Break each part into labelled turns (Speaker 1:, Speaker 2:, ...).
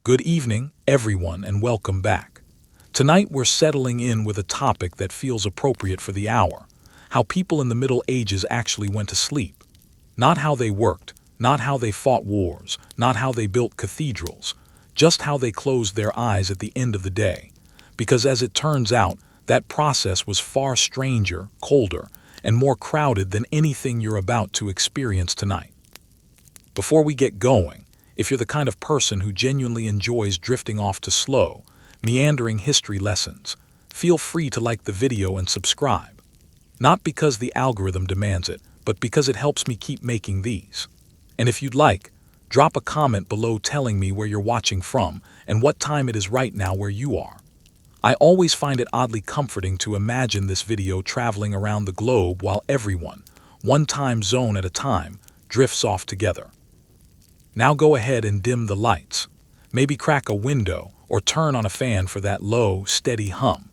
Speaker 1: Good evening, everyone, and welcome back. Tonight we're settling in with a topic that feels appropriate for the hour: how people in the Middle Ages actually went to sleep. Not how they worked, not how they fought wars, not how they built cathedrals, just how they closed their eyes at the end of the day. Because as it turns out, that process was far stranger, colder, and more crowded than anything you're about to experience tonight. Before we get going, if you're the kind of person who genuinely enjoys drifting off to slow, meandering history lessons, feel free to like the video and subscribe. Not because the algorithm demands it, but because it helps me keep making these. And if you'd like, drop a comment below telling me where you're watching from and what time it is right now where you are. I always find it oddly comforting to imagine this video traveling around the globe while everyone, one time zone at a time, drifts off together. Now go ahead and dim the lights. Maybe crack a window or turn on a fan for that low, steady hum.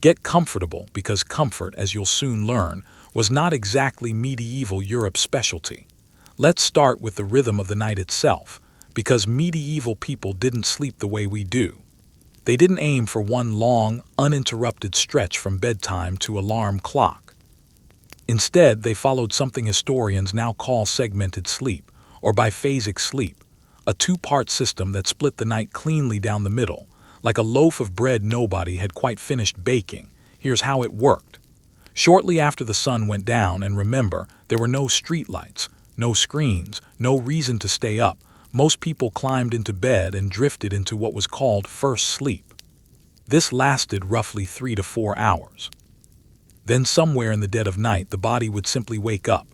Speaker 1: Get comfortable, because comfort, as you'll soon learn, was not exactly medieval Europe's specialty. Let's start with the rhythm of the night itself, because medieval people didn't sleep the way we do. They didn't aim for one long, uninterrupted stretch from bedtime to alarm clock. Instead, they followed something historians now call segmented sleep, or biphasic sleep, a two-part system that split the night cleanly down the middle, like a loaf of bread nobody had quite finished baking. Here's how it worked. Shortly after the sun went down, and remember, there were no streetlights, no screens, no reason to stay up, most people climbed into bed and drifted into what was called first sleep. This lasted roughly 3 to 4 hours. Then somewhere in the dead of night, the body would simply wake up.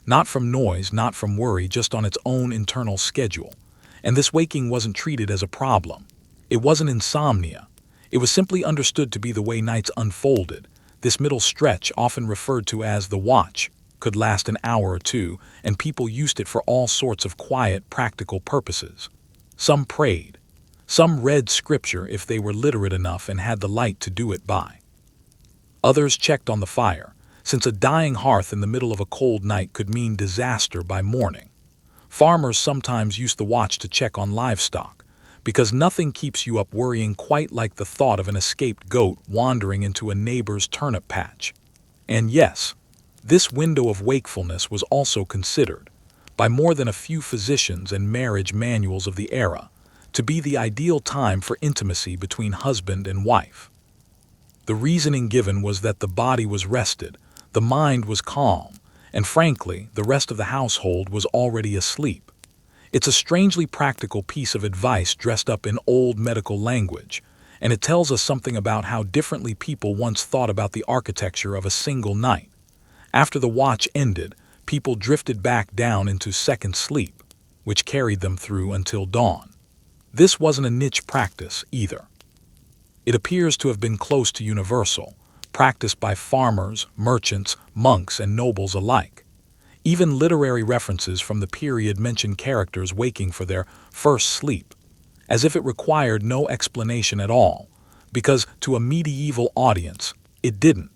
Speaker 1: Not from noise, not from worry, just on its own internal schedule. And this waking wasn't treated as a problem. It wasn't insomnia. It was simply understood to be the way nights unfolded. This middle stretch, often referred to as the watch, could last an hour or two, and people used it for all sorts of quiet, practical purposes. Some prayed. Some read scripture if they were literate enough and had the light to do it by. Others checked on the fire, since a dying hearth in the middle of a cold night could mean disaster by morning. Farmers sometimes used the watch to check on livestock, because nothing keeps you up worrying quite like the thought of an escaped goat wandering into a neighbor's turnip patch. And yes, this window of wakefulness was also considered, by more than a few physicians and marriage manuals of the era, to be the ideal time for intimacy between husband and wife. The reasoning given was that the body was rested, the mind was calm, and frankly, the rest of the household was already asleep. It's a strangely practical piece of advice dressed up in old medical language, and it tells us something about how differently people once thought about the architecture of a single night. After the watch ended, people drifted back down into second sleep, which carried them through until dawn. This wasn't a niche practice either. It appears to have been close to universal, practiced by farmers, merchants, monks, and nobles alike. Even literary references from the period mention characters waking for their first sleep, as if it required no explanation at all, because to a medieval audience, it didn't.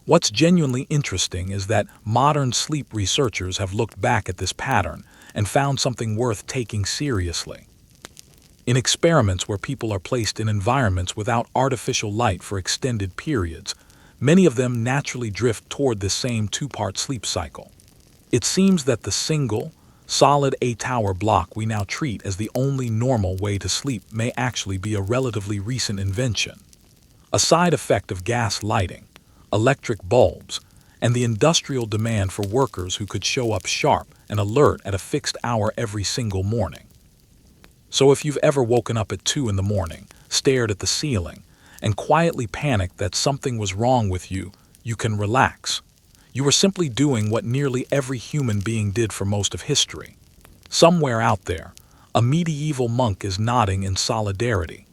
Speaker 1: What's genuinely interesting is that modern sleep researchers have looked back at this pattern and found something worth taking seriously. In experiments where people are placed in environments without artificial light for extended periods, many of them naturally drift toward this same two-part sleep cycle. It seems that the single, solid 8-hour block we now treat as the only normal way to sleep may actually be a relatively recent invention. A side effect of gas lighting, electric bulbs, and the industrial demand for workers who could show up sharp and alert at a fixed hour every single morning. So if you've ever woken up at 2 in the morning, stared at the ceiling, and quietly panicked that something was wrong with you, you can relax. You were simply doing what nearly every human being did for most of history. Somewhere out there, a medieval monk is nodding in solidarity.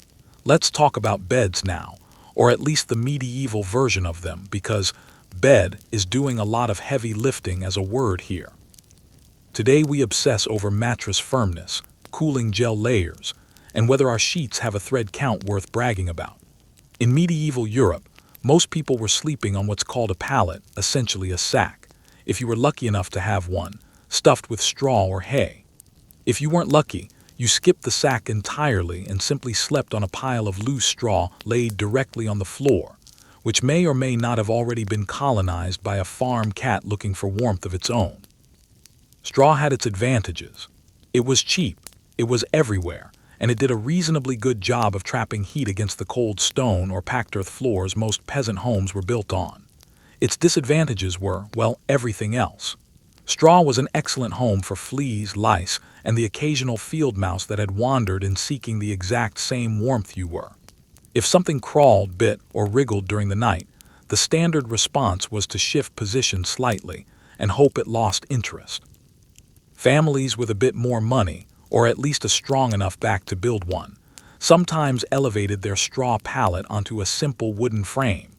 Speaker 1: Let's talk about beds now, or at least the medieval version of them, because bed is doing a lot of heavy lifting as a word here. Today we obsess over mattress firmness, cooling gel layers, and whether our sheets have a thread count worth bragging about. In medieval Europe, most people were sleeping on what's called a pallet, essentially a sack, if you were lucky enough to have one, stuffed with straw or hay. If you weren't lucky, You skipped the sack entirely and simply slept on a pile of loose straw laid directly on the floor, which may or may not have already been colonized by a farm cat looking for warmth of its own. Straw had its advantages. It was cheap, it was everywhere, and it did a reasonably good job of trapping heat against the cold stone or packed earth floors most peasant homes were built on. Its disadvantages were, well, everything else. Straw was an excellent home for fleas, lice, and the occasional field mouse that had wandered in seeking the exact same warmth you were. If something crawled, bit, or wriggled during the night, the standard response was to shift position slightly and hope it lost interest. Families with a bit more money, or at least a strong enough back to build one, sometimes elevated their straw pallet onto a simple wooden frame.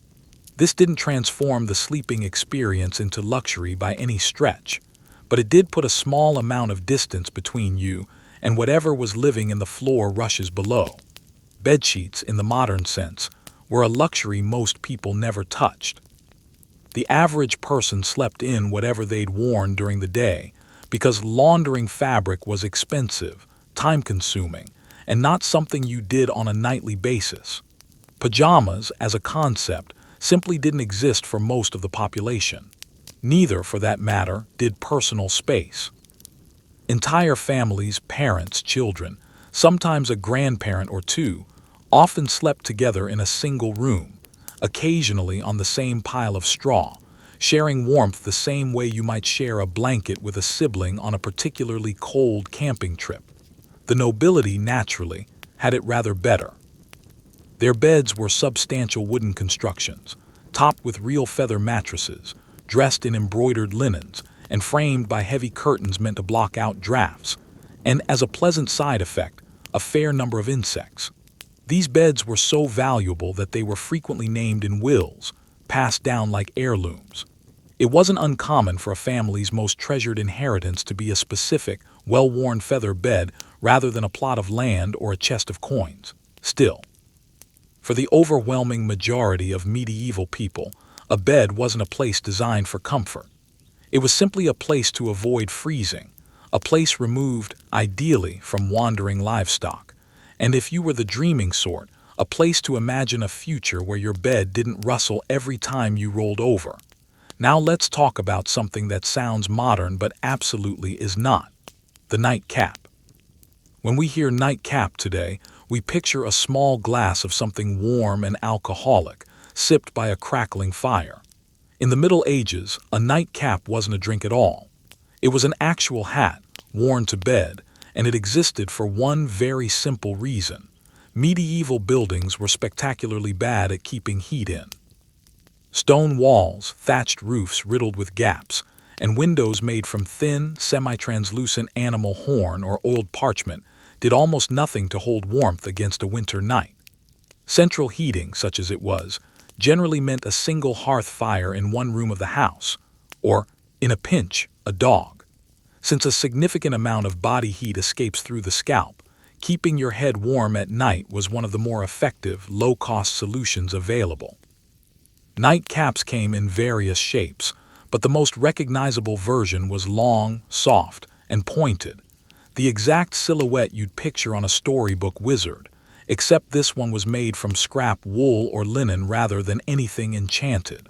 Speaker 1: This didn't transform the sleeping experience into luxury by any stretch, but it did put a small amount of distance between you and whatever was living in the floor rushes below. Bedsheets, in the modern sense, were a luxury most people never touched. The average person slept in whatever they'd worn during the day because laundering fabric was expensive, time-consuming, and not something you did on a nightly basis. Pajamas, as a concept, simply didn't exist for most of the population. Neither, for that matter, did personal space. Entire families, parents, children, sometimes a grandparent or two, often slept together in a single room, occasionally on the same pile of straw, sharing warmth the same way you might share a blanket with a sibling on a particularly cold camping trip. The nobility, naturally, had it rather better. Their beds were substantial wooden constructions, topped with real feather mattresses, dressed in embroidered linens, and framed by heavy curtains meant to block out drafts, and, as a pleasant side effect, a fair number of insects. These beds were so valuable that they were frequently named in wills, passed down like heirlooms. It wasn't uncommon for a family's most treasured inheritance to be a specific, well-worn feather bed rather than a plot of land or a chest of coins. Still, for the overwhelming majority of medieval people, a bed wasn't a place designed for comfort. It was simply a place to avoid freezing, a place removed, ideally, from wandering livestock, and if you were the dreaming sort, a place to imagine a future where your bed didn't rustle every time you rolled over. Now let's talk about something that sounds modern but absolutely is not: the nightcap. When we hear nightcap today, we picture a small glass of something warm and alcoholic, sipped by a crackling fire. In the Middle Ages, a nightcap wasn't a drink at all. It was an actual hat, worn to bed, and it existed for one very simple reason: medieval buildings were spectacularly bad at keeping heat in. Stone walls, thatched roofs riddled with gaps, and windows made from thin, semi-translucent animal horn or oiled parchment did almost nothing to hold warmth against a winter night. Central heating, such as it was, generally meant a single hearth fire in one room of the house, or, in a pinch, a dog. Since a significant amount of body heat escapes through the scalp, keeping your head warm at night was one of the more effective, low-cost solutions available. Nightcaps came in various shapes, but the most recognizable version was long, soft, and pointed, the exact silhouette you'd picture on a storybook wizard, except this one was made from scrap wool or linen rather than anything enchanted.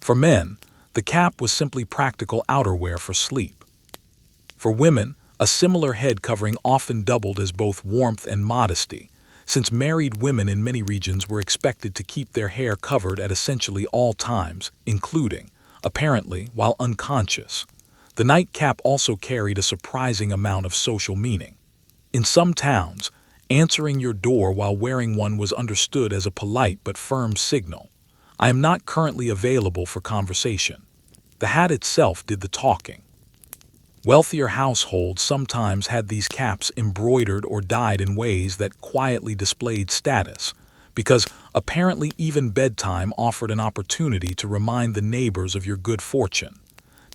Speaker 1: For men, the cap was simply practical outerwear for sleep. For women, a similar head covering often doubled as both warmth and modesty, since married women in many regions were expected to keep their hair covered at essentially all times, including, apparently, while unconscious. The nightcap also carried a surprising amount of social meaning. In some towns, answering your door while wearing one was understood as a polite but firm signal: "I am not currently available for conversation." The hat itself did the talking. Wealthier households sometimes had these caps embroidered or dyed in ways that quietly displayed status, because apparently even bedtime offered an opportunity to remind the neighbors of your good fortune.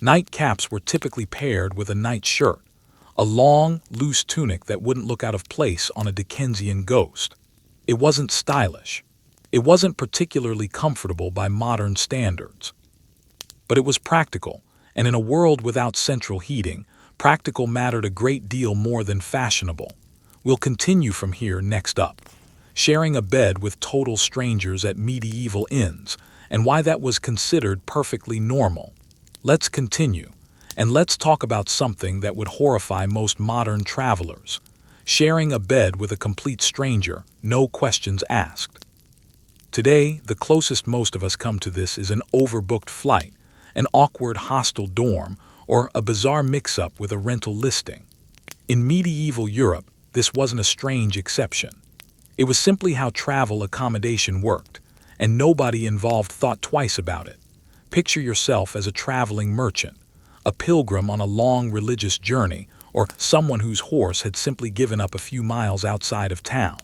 Speaker 1: Nightcaps were typically paired with a nightshirt, a long, loose tunic that wouldn't look out of place on a Dickensian ghost. It wasn't stylish. It wasn't particularly comfortable by modern standards. But it was practical, and in a world without central heating, practical mattered a great deal more than fashionable. We'll continue from here next up, sharing a bed with total strangers at medieval inns, and why that was considered perfectly normal. Let's continue, and let's talk about something that would horrify most modern travelers: sharing a bed with a complete stranger, no questions asked. Today, the closest most of us come to this is an overbooked flight, an awkward hostel dorm, or a bizarre mix-up with a rental listing. In medieval Europe, this wasn't a strange exception. It was simply how travel accommodation worked, and nobody involved thought twice about it. Picture yourself as a traveling merchant, a pilgrim on a long religious journey, or someone whose horse had simply given up a few miles outside of town.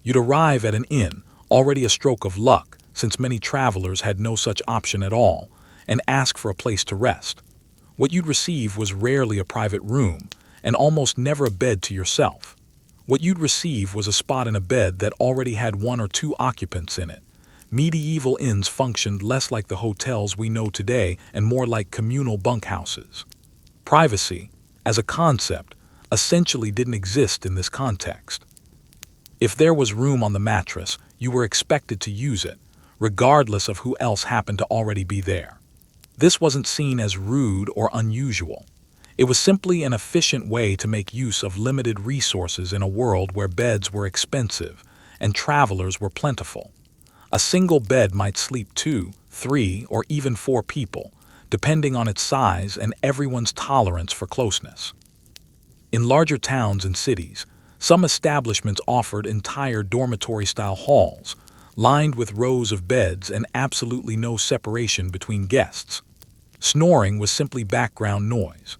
Speaker 1: You'd arrive at an inn, already a stroke of luck, since many travelers had no such option at all, and ask for a place to rest. What you'd receive was rarely a private room, and almost never a bed to yourself. What you'd receive was a spot in a bed that already had one or two occupants in it. Medieval inns functioned less like the hotels we know today and more like communal bunkhouses. Privacy, as a concept, essentially didn't exist in this context. If there was room on the mattress, you were expected to use it, regardless of who else happened to already be there. This wasn't seen as rude or unusual. It was simply an efficient way to make use of limited resources in a world where beds were expensive and travelers were plentiful. A single bed might sleep 2, 3, or even 4 people, depending on its size and everyone's tolerance for closeness. In larger towns and cities, some establishments offered entire dormitory-style halls, lined with rows of beds and absolutely no separation between guests. Snoring was simply background noise.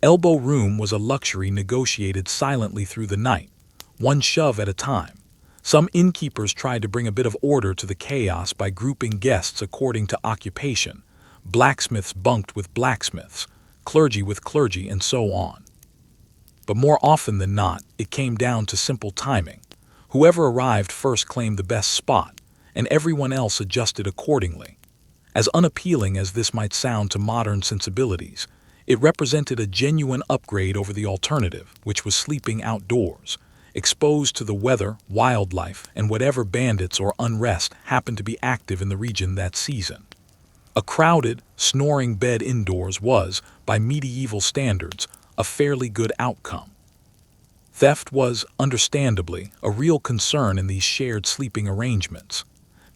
Speaker 1: Elbow room was a luxury negotiated silently through the night, one shove at a time. Some innkeepers tried to bring a bit of order to the chaos by grouping guests according to occupation. Blacksmiths bunked with blacksmiths, clergy with clergy, and so on. But more often than not, it came down to simple timing. Whoever arrived first claimed the best spot, and everyone else adjusted accordingly. As unappealing as this might sound to modern sensibilities, it represented a genuine upgrade over the alternative, which was sleeping outdoors, exposed to the weather, wildlife, and whatever bandits or unrest happened to be active in the region that season. A crowded, snoring bed indoors was, by medieval standards, a fairly good outcome. Theft was, understandably, a real concern in these shared sleeping arrangements.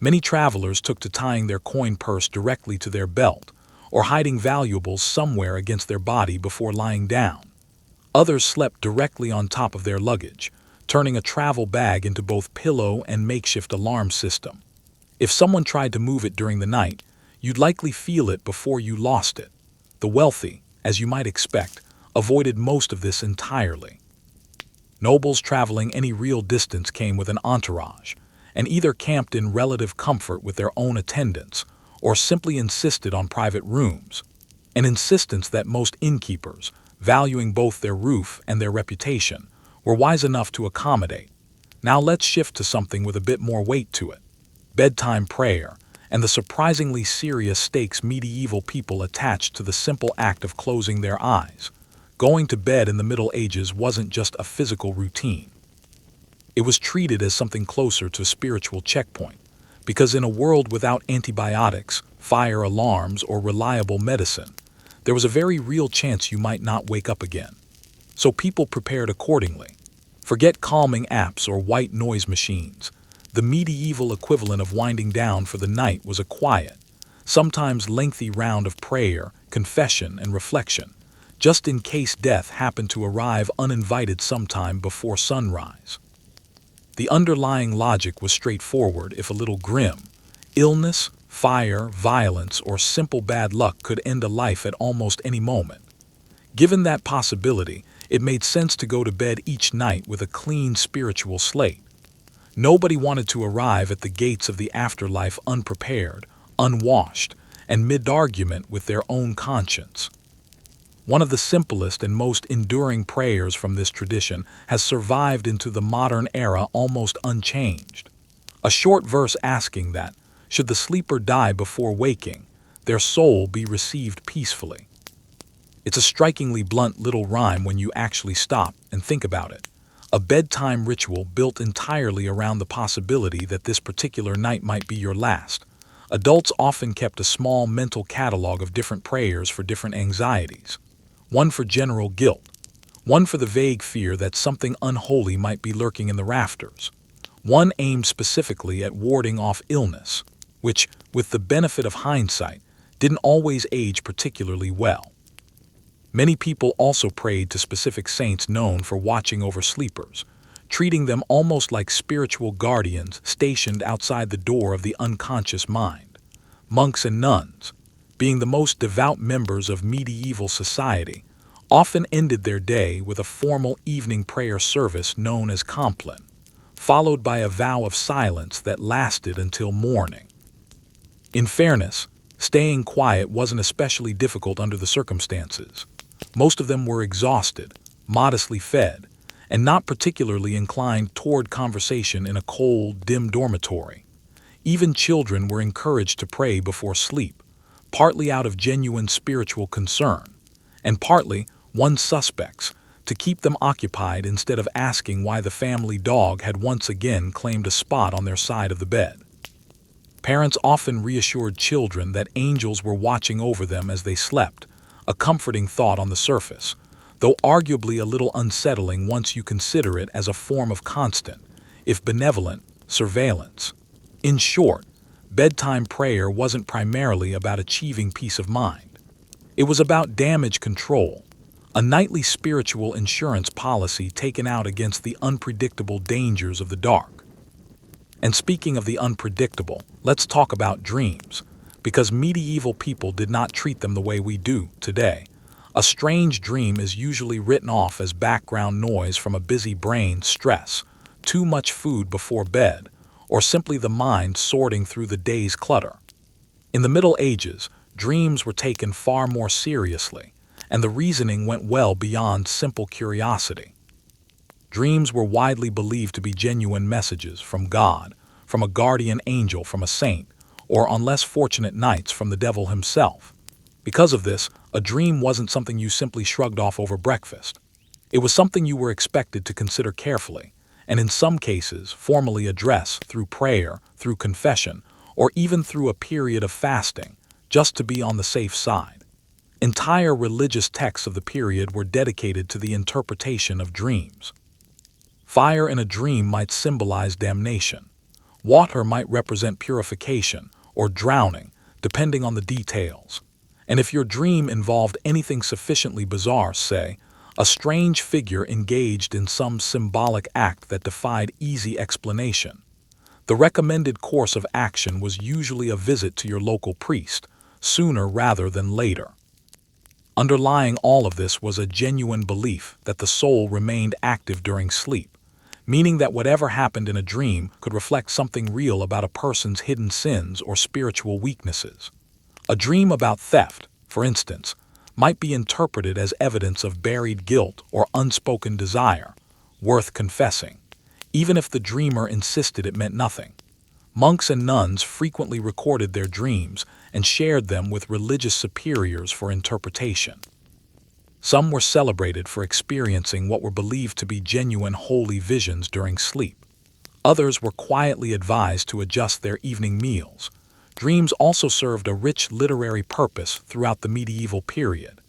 Speaker 1: Many travelers took to tying their coin purse directly to their belt, or hiding valuables somewhere against their body before lying down. Others slept directly on top of their luggage, turning a travel bag into both pillow and makeshift alarm system. If someone tried to move it during the night, you'd likely feel it before you lost it. The wealthy, as you might expect, avoided most of this entirely. Nobles traveling any real distance came with an entourage, and either camped in relative comfort with their own attendants, or simply insisted on private rooms, an insistence that most innkeepers, valuing both their roof and their reputation, were wise enough to accommodate. Now let's shift to something with a bit more weight to it: bedtime prayer, and the surprisingly serious stakes medieval people attached to the simple act of closing their eyes. Going to bed in the Middle Ages wasn't just a physical routine. It was treated as something closer to a spiritual checkpoint, because in a world without antibiotics, fire alarms, or reliable medicine, there was a very real chance you might not wake up again. So people prepared accordingly. Forget calming apps or white noise machines. The medieval equivalent of winding down for the night was a quiet, sometimes lengthy round of prayer, confession, and reflection, just in case death happened to arrive uninvited sometime before sunrise. The underlying logic was straightforward, if a little grim. Illness, fire, violence, or simple bad luck could end a life at almost any moment. Given that possibility, it made sense to go to bed each night with a clean spiritual slate. Nobody wanted to arrive at the gates of the afterlife unprepared, unwashed, and mid-argument with their own conscience. One of the simplest and most enduring prayers from this tradition has survived into the modern era almost unchanged. A short verse asking that, should the sleeper die before waking, their soul be received peacefully. It's a strikingly blunt little rhyme when you actually stop and think about it. a bedtime ritual built entirely around the possibility that this particular night might be your last. Adults often kept a small mental catalog of different prayers for different anxieties. One for general guilt, one for the vague fear that something unholy might be lurking in the rafters, one aimed specifically at warding off illness, which, with the benefit of hindsight, didn't always age particularly well. Many people also prayed to specific saints known for watching over sleepers, treating them almost like spiritual guardians stationed outside the door of the unconscious mind. Monks and nuns, being the most devout members of medieval society, often ended their day with a formal evening prayer service known as compline, followed by a vow of silence that lasted until morning. In fairness, staying quiet wasn't especially difficult under the circumstances. Most of them were exhausted, modestly fed, and not particularly inclined toward conversation in a cold, dim dormitory. Even children were encouraged to pray before sleep, partly out of genuine spiritual concern, and partly, one suspects, to keep them occupied instead of asking why the family dog had once again claimed a spot on their side of the bed. Parents often reassured children that angels were watching over them as they slept, a comforting thought on the surface, though arguably a little unsettling once you consider it as a form of constant, if benevolent, surveillance. In short, bedtime prayer wasn't primarily about achieving peace of mind. It was about damage control, a nightly spiritual insurance policy taken out against the unpredictable dangers of the dark. And speaking of the unpredictable, let's talk about dreams, because medieval people did not treat them the way we do today. A strange dream is usually written off as background noise from a busy brain, stress, too much food before bed, or simply the mind sorting through the day's clutter. In the Middle Ages, dreams were taken far more seriously, and the reasoning went well beyond simple curiosity. Dreams were widely believed to be genuine messages from God, from a guardian angel, from a saint, or on less fortunate nights from the devil himself. Because of this, a dream wasn't something you simply shrugged off over breakfast. It was something you were expected to consider carefully, and in some cases formally address through prayer, through confession, or even through a period of fasting, just to be on the safe side. Entire religious texts of the period were dedicated to the interpretation of dreams. Fire in a dream might symbolize damnation. Water might represent purification or drowning, depending on the details. And if your dream involved anything sufficiently bizarre, say, a strange figure engaged in some symbolic act that defied easy explanation, the recommended course of action was usually a visit to your local priest, sooner rather than later. Underlying all of this was a genuine belief that the soul remained active during sleep, meaning that whatever happened in a dream could reflect something real about a person's hidden sins or spiritual weaknesses. A dream about theft, for instance, might be interpreted as evidence of buried guilt or unspoken desire, worth confessing, even if the dreamer insisted it meant nothing. Monks and nuns frequently recorded their dreams and shared them with religious superiors for interpretation. Some were celebrated for experiencing what were believed to be genuine holy visions during sleep. Others were quietly advised to adjust their evening meals. Dreams also served a rich literary purpose throughout the medieval period.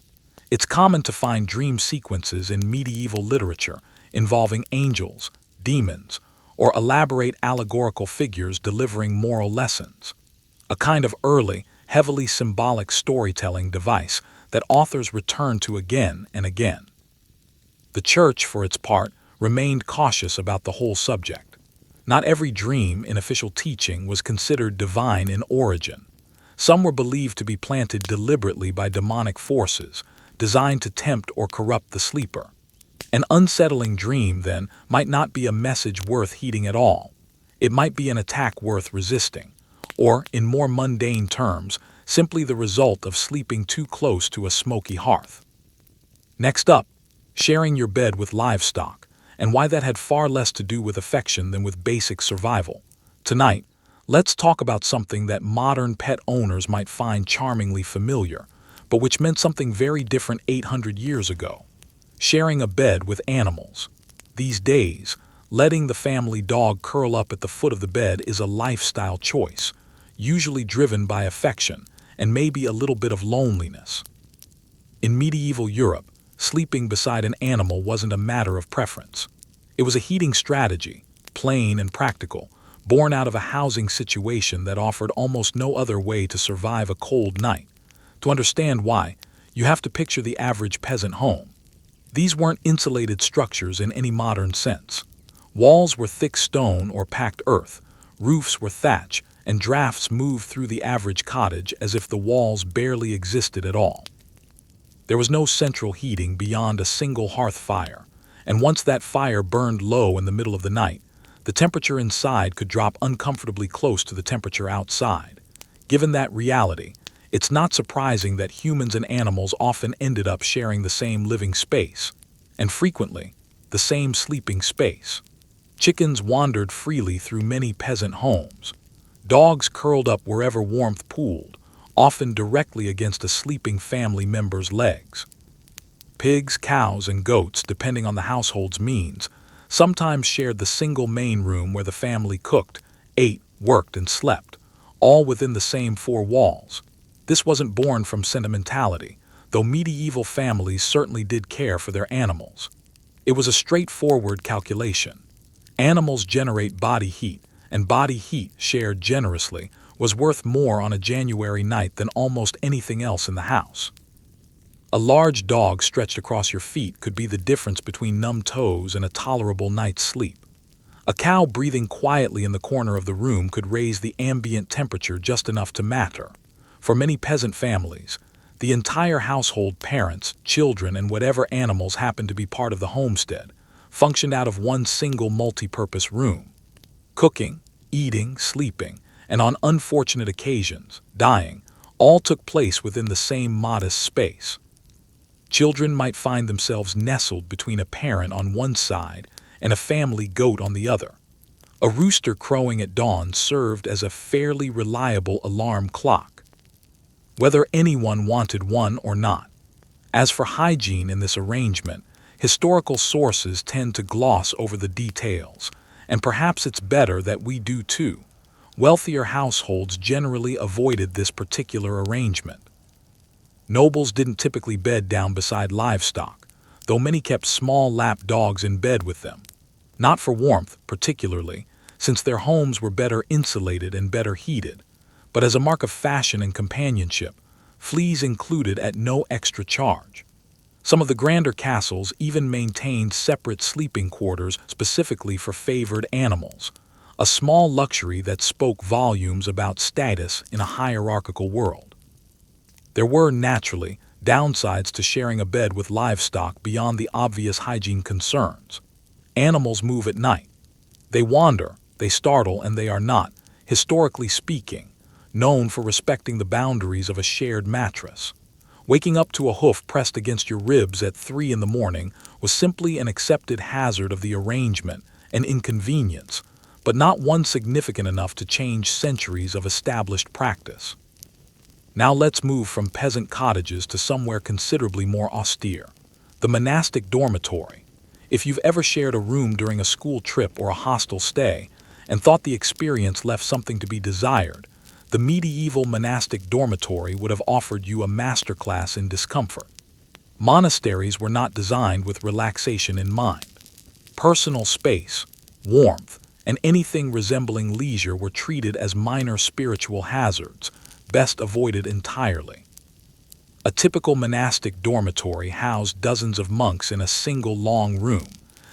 Speaker 1: It's common to find dream sequences in medieval literature involving angels, demons, or elaborate allegorical figures delivering moral lessons. A kind of early, heavily symbolic storytelling device that authors return to again and again. The Church, for its part, remained cautious about the whole subject. Not every dream in official teaching was considered divine in origin. Some were believed to be planted deliberately by demonic forces, designed to tempt or corrupt the sleeper. An unsettling dream, then, might not be a message worth heeding at all. It might be an attack worth resisting, or, in more mundane terms, simply the result of sleeping too close to a smoky hearth. Next up, sharing your bed with livestock, and why that had far less to do with affection than with basic survival. Tonight, let's talk about something that modern pet owners might find charmingly familiar, but which meant something very different 800 years ago: sharing a bed with animals. These days, letting the family dog curl up at the foot of the bed is a lifestyle choice, usually driven by affection and maybe a little bit of loneliness. In medieval Europe, sleeping beside an animal wasn't a matter of preference. It was a heating strategy, plain and practical, born out of a housing situation that offered almost no other way to survive a cold night. To understand why, you have to picture the average peasant home. These weren't insulated structures in any modern sense. Walls were thick stone or packed earth, roofs were thatch, and drafts moved through the average cottage as if the walls barely existed at all. There was no central heating beyond a single hearth fire, and once that fire burned low in the middle of the night, the temperature inside could drop uncomfortably close to the temperature outside. Given that reality, it's not surprising that humans and animals often ended up sharing the same living space, and frequently, the same sleeping space. Chickens wandered freely through many peasant homes. Dogs curled up wherever warmth pooled, often directly against a sleeping family member's legs. Pigs, cows, and goats, depending on the household's means, sometimes shared the single main room where the family cooked, ate, worked, and slept, all within the same four walls. This wasn't born from sentimentality, though medieval families certainly did care for their animals. It was a straightforward calculation. Animals generate body heat, and body heat, shared generously, was worth more on a January night than almost anything else in the house. A large dog stretched across your feet could be the difference between numb toes and a tolerable night's sleep. A cow breathing quietly in the corner of the room could raise the ambient temperature just enough to matter. For many peasant families, the entire household, parents, children, and whatever animals happened to be part of the homestead, functioned out of one single multi-purpose room. Cooking, eating, sleeping, and on unfortunate occasions, dying, all took place within the same modest space. Children might find themselves nestled between a parent on one side and a family goat on the other. A rooster crowing at dawn served as a fairly reliable alarm clock, whether anyone wanted one or not. As for hygiene in this arrangement, historical sources tend to gloss over the details, and perhaps it's better that we do too. Wealthier households generally avoided this particular arrangement. Nobles didn't typically bed down beside livestock, though many kept small lap dogs in bed with them. Not for warmth, particularly, since their homes were better insulated and better heated, but as a mark of fashion and companionship, fleas included at no extra charge. Some of the grander castles even maintained separate sleeping quarters specifically for favored animals, a small luxury that spoke volumes about status in a hierarchical world. There were, naturally, downsides to sharing a bed with livestock beyond the obvious hygiene concerns. Animals move at night. They wander, they startle, and they are not, historically speaking, known for respecting the boundaries of a shared mattress. Waking up to a hoof pressed against your ribs at 3 in the morning was simply an accepted hazard of the arrangement, an inconvenience, but not one significant enough to change centuries of established practice. Now let's move from peasant cottages to somewhere considerably more austere, the monastic dormitory. If you've ever shared a room during a school trip or a hostel stay and thought the experience left something to be desired, the medieval monastic dormitory would have offered you a masterclass in discomfort. Monasteries were not designed with relaxation in mind. Personal space, warmth, and anything resembling leisure were treated as minor spiritual hazards, best avoided entirely. A typical monastic dormitory housed dozens of monks in a single long room,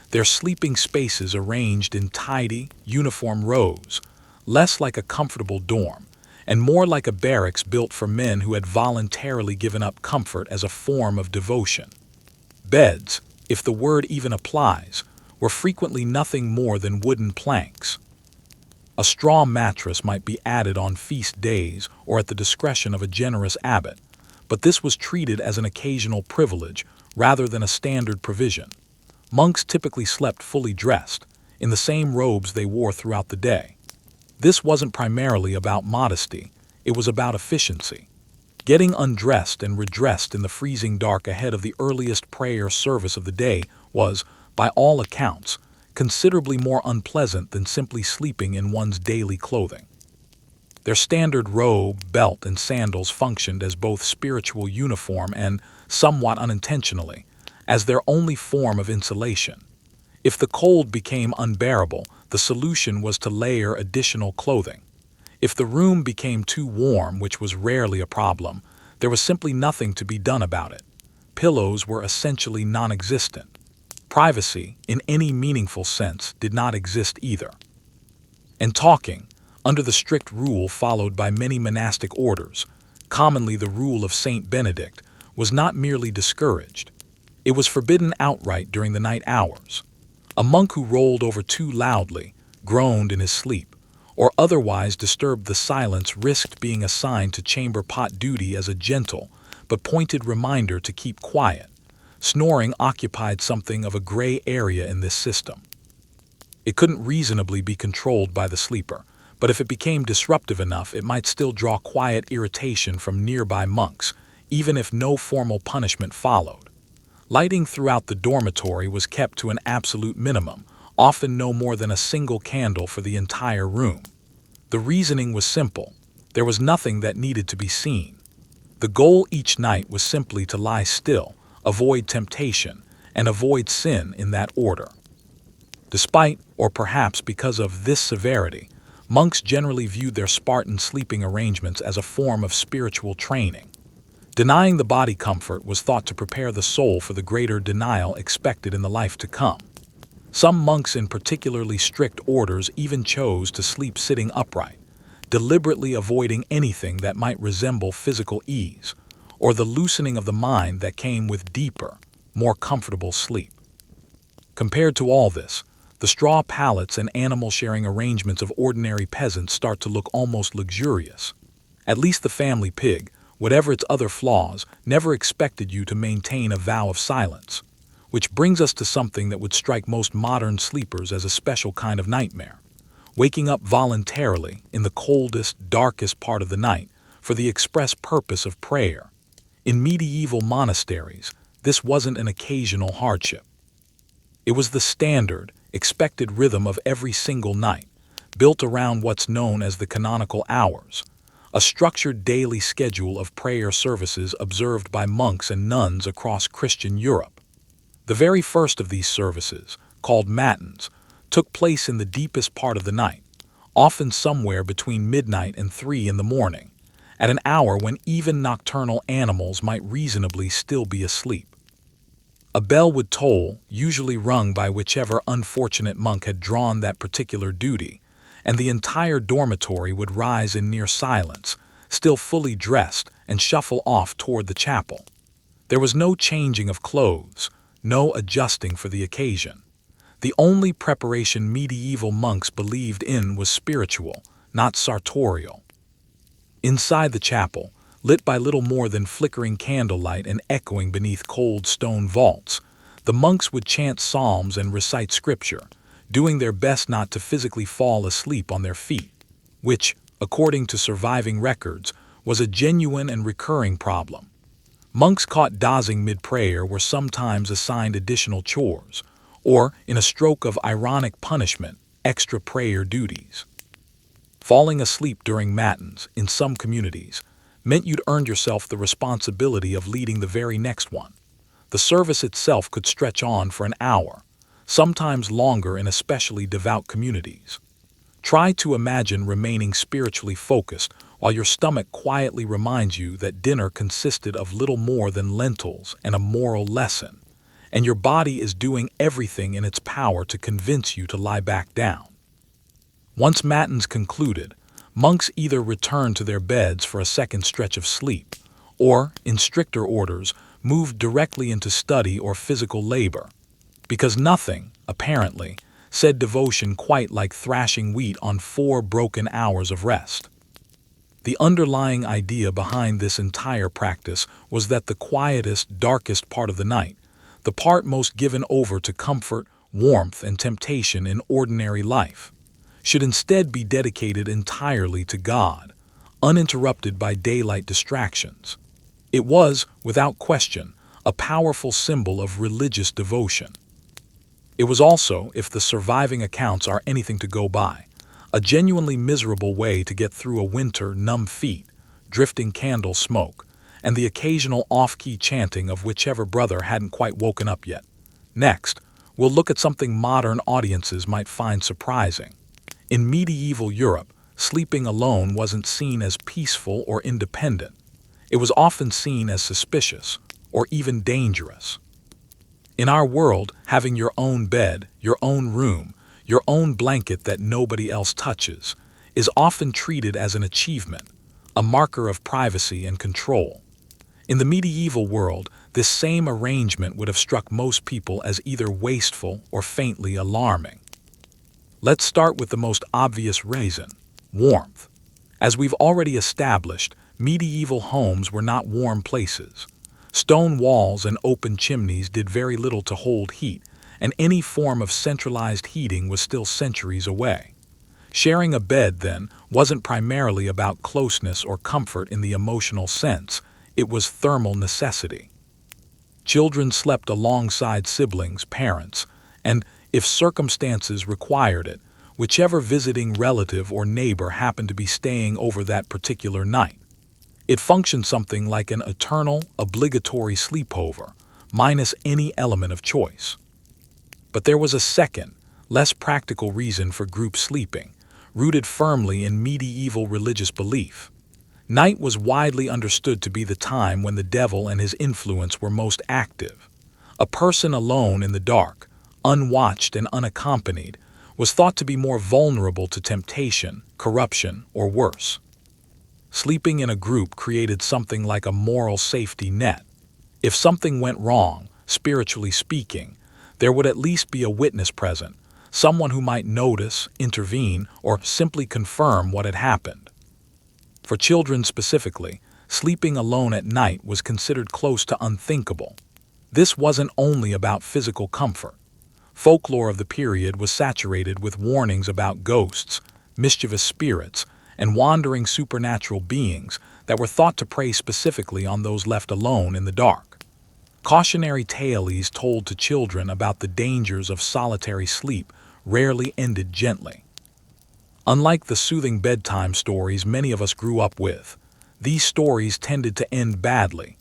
Speaker 1: their sleeping spaces arranged in tidy, uniform rows, less like a comfortable dorm, and more like a barracks built for men who had voluntarily given up comfort as a form of devotion. Beds, if the word even applies, were frequently nothing more than wooden planks. A straw mattress might be added on feast days or at the discretion of a generous abbot, but this was treated as an occasional privilege rather than a standard provision. Monks typically slept fully dressed, in the same robes they wore throughout the day. This wasn't primarily about modesty, it was about efficiency. Getting undressed and redressed in the freezing dark ahead of the earliest prayer service of the day was, by all accounts, considerably more unpleasant than simply sleeping in one's daily clothing. Their standard robe, belt, and sandals functioned as both spiritual uniform and, somewhat unintentionally, as their only form of insulation. If the cold became unbearable, the solution was to layer additional clothing. If the room became too warm, which was rarely a problem, there was simply nothing to be done about it. Pillows were essentially non-existent. Privacy, in any meaningful sense, did not exist either. And talking, under the strict rule followed by many monastic orders, commonly the rule of Saint Benedict, was not merely discouraged. It was forbidden outright during the night hours. A monk who rolled over too loudly, groaned in his sleep, or otherwise disturbed the silence risked being assigned to chamber pot duty as a gentle but pointed reminder to keep quiet. Snoring occupied something of a gray area in this system. It couldn't reasonably be controlled by the sleeper, but if it became disruptive enough, it might still draw quiet irritation from nearby monks, even if no formal punishment followed. Lighting throughout the dormitory was kept to an absolute minimum, often no more than a single candle for the entire room. The reasoning was simple. There was nothing that needed to be seen. The goal each night was simply to lie still, avoid temptation, and avoid sin in that order. Despite, or perhaps because of this severity, monks generally viewed their Spartan sleeping arrangements as a form of spiritual training. Denying the body comfort was thought to prepare the soul for the greater denial expected in the life to come. Some monks in particularly strict orders even chose to sleep sitting upright, deliberately avoiding anything that might resemble physical ease, or the loosening of the mind that came with deeper, more comfortable sleep. Compared to all this, the straw pallets and animal-sharing arrangements of ordinary peasants start to look almost luxurious. At least the family pig, whatever its other flaws, never expected you to maintain a vow of silence. Which brings us to something that would strike most modern sleepers as a special kind of nightmare. Waking up voluntarily in the coldest, darkest part of the night for the express purpose of prayer. In medieval monasteries, this wasn't an occasional hardship. It was the standard, expected rhythm of every single night, built around what's known as the canonical hours, a structured daily schedule of prayer services observed by monks and nuns across Christian Europe. The very first of these services, called Matins, took place in the deepest part of the night, often somewhere between midnight and 3 in the morning, at an hour when even nocturnal animals might reasonably still be asleep. A bell would toll, usually rung by whichever unfortunate monk had drawn that particular duty, and the entire dormitory would rise in near silence, still fully dressed, and shuffle off toward the chapel. There was no changing of clothes, no adjusting for the occasion. The only preparation medieval monks believed in was spiritual, not sartorial. Inside the chapel, lit by little more than flickering candlelight and echoing beneath cold stone vaults, the monks would chant psalms and recite scripture, doing their best not to physically fall asleep on their feet, which, according to surviving records, was a genuine and recurring problem. Monks caught dozing mid-prayer were sometimes assigned additional chores, or, in a stroke of ironic punishment, extra prayer duties. Falling asleep during matins, in some communities, meant you'd earned yourself the responsibility of leading the very next one. The service itself could stretch on for an hour, sometimes longer in especially devout communities. Try to imagine remaining spiritually focused while your stomach quietly reminds you that dinner consisted of little more than lentils and a moral lesson, and your body is doing everything in its power to convince you to lie back down. Once matins concluded, monks either returned to their beds for a second stretch of sleep, or, in stricter orders, moved directly into study or physical labor, because nothing, apparently, said devotion quite like thrashing wheat on 4 broken hours of rest. The underlying idea behind this entire practice was that the quietest, darkest part of the night, the part most given over to comfort, warmth, and temptation in ordinary life, should instead be dedicated entirely to God, uninterrupted by daylight distractions. It was, without question, a powerful symbol of religious devotion. It was also, if the surviving accounts are anything to go by, a genuinely miserable way to get through a winter, numb feet, drifting candle smoke, and the occasional off-key chanting of whichever brother hadn't quite woken up yet. Next, we'll look at something modern audiences might find surprising. In medieval Europe, sleeping alone wasn't seen as peaceful or independent. It was often seen as suspicious, or even dangerous. In our world, having your own bed, your own room, your own blanket that nobody else touches, is often treated as an achievement, a marker of privacy and control. In the medieval world, this same arrangement would have struck most people as either wasteful or faintly alarming. Let's start with the most obvious reason: warmth. As we've already established, medieval homes were not warm places. Stone walls and open chimneys did very little to hold heat, and any form of centralized heating was still centuries away. Sharing a bed, then, wasn't primarily about closeness or comfort in the emotional sense. It was thermal necessity. Children slept alongside siblings, parents, and, if circumstances required it, whichever visiting relative or neighbor happened to be staying over that particular night. It functioned something like an eternal, obligatory sleepover, minus any element of choice. But there was a second, less practical reason for group sleeping, rooted firmly in medieval religious belief. Night was widely understood to be the time when the devil and his influence were most active. A person alone in the dark, unwatched and unaccompanied, was thought to be more vulnerable to temptation, corruption, or worse. Sleeping in a group created something like a moral safety net. If something went wrong, spiritually speaking, there would at least be a witness present, someone who might notice, intervene, or simply confirm what had happened. For children specifically, sleeping alone at night was considered close to unthinkable. This wasn't only about physical comfort. Folklore of the period was saturated with warnings about ghosts, mischievous spirits, and wandering supernatural beings that were thought to prey specifically on those left alone in the dark. Cautionary tales told to children about the dangers of solitary sleep rarely ended gently. Unlike the soothing bedtime stories many of us grew up with, these stories tended to end badly,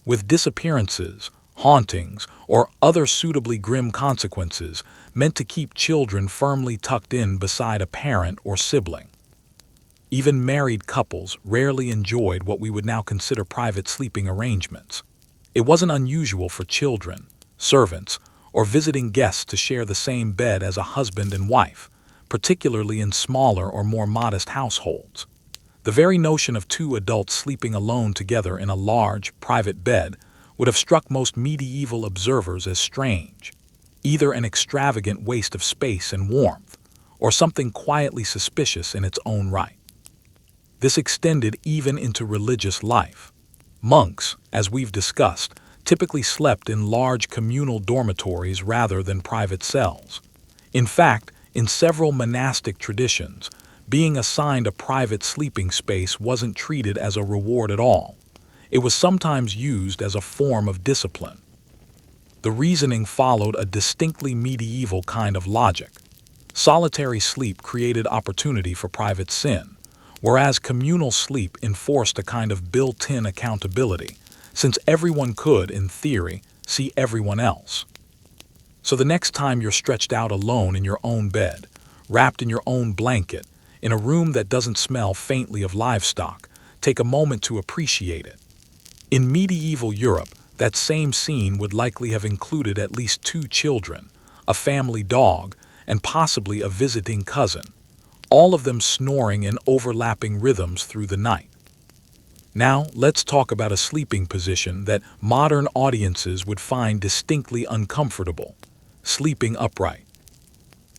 Speaker 1: with disappearances, hauntings, or other suitably grim consequences meant to keep children firmly tucked in beside a parent or sibling. Even married couples rarely enjoyed what we would now consider private sleeping arrangements. It wasn't unusual for children, servants, or visiting guests to share the same bed as a husband and wife, particularly in smaller or more modest households. The very notion of two adults sleeping alone together in a large, private bed would have struck most medieval observers as strange, either an extravagant waste of space and warmth, or something quietly suspicious in its own right. This extended even into religious life. Monks, as we've discussed, typically slept in large communal dormitories rather than private cells. In fact, in several monastic traditions, being assigned a private sleeping space wasn't treated as a reward at all. It was sometimes used as a form of discipline. The reasoning followed a distinctly medieval kind of logic. Solitary sleep created opportunity for private sin, whereas communal sleep enforced a kind of built-in accountability, since everyone could, in theory, see everyone else. So the next time you're stretched out alone in your own bed, wrapped in your own blanket, in a room that doesn't smell faintly of livestock, take a moment to appreciate it. In medieval Europe, that same scene would likely have included at least 2 children, a family dog, and possibly a visiting cousin, all of them snoring in overlapping rhythms through the night. Now, let's talk about a sleeping position that modern audiences would find distinctly uncomfortable: sleeping upright.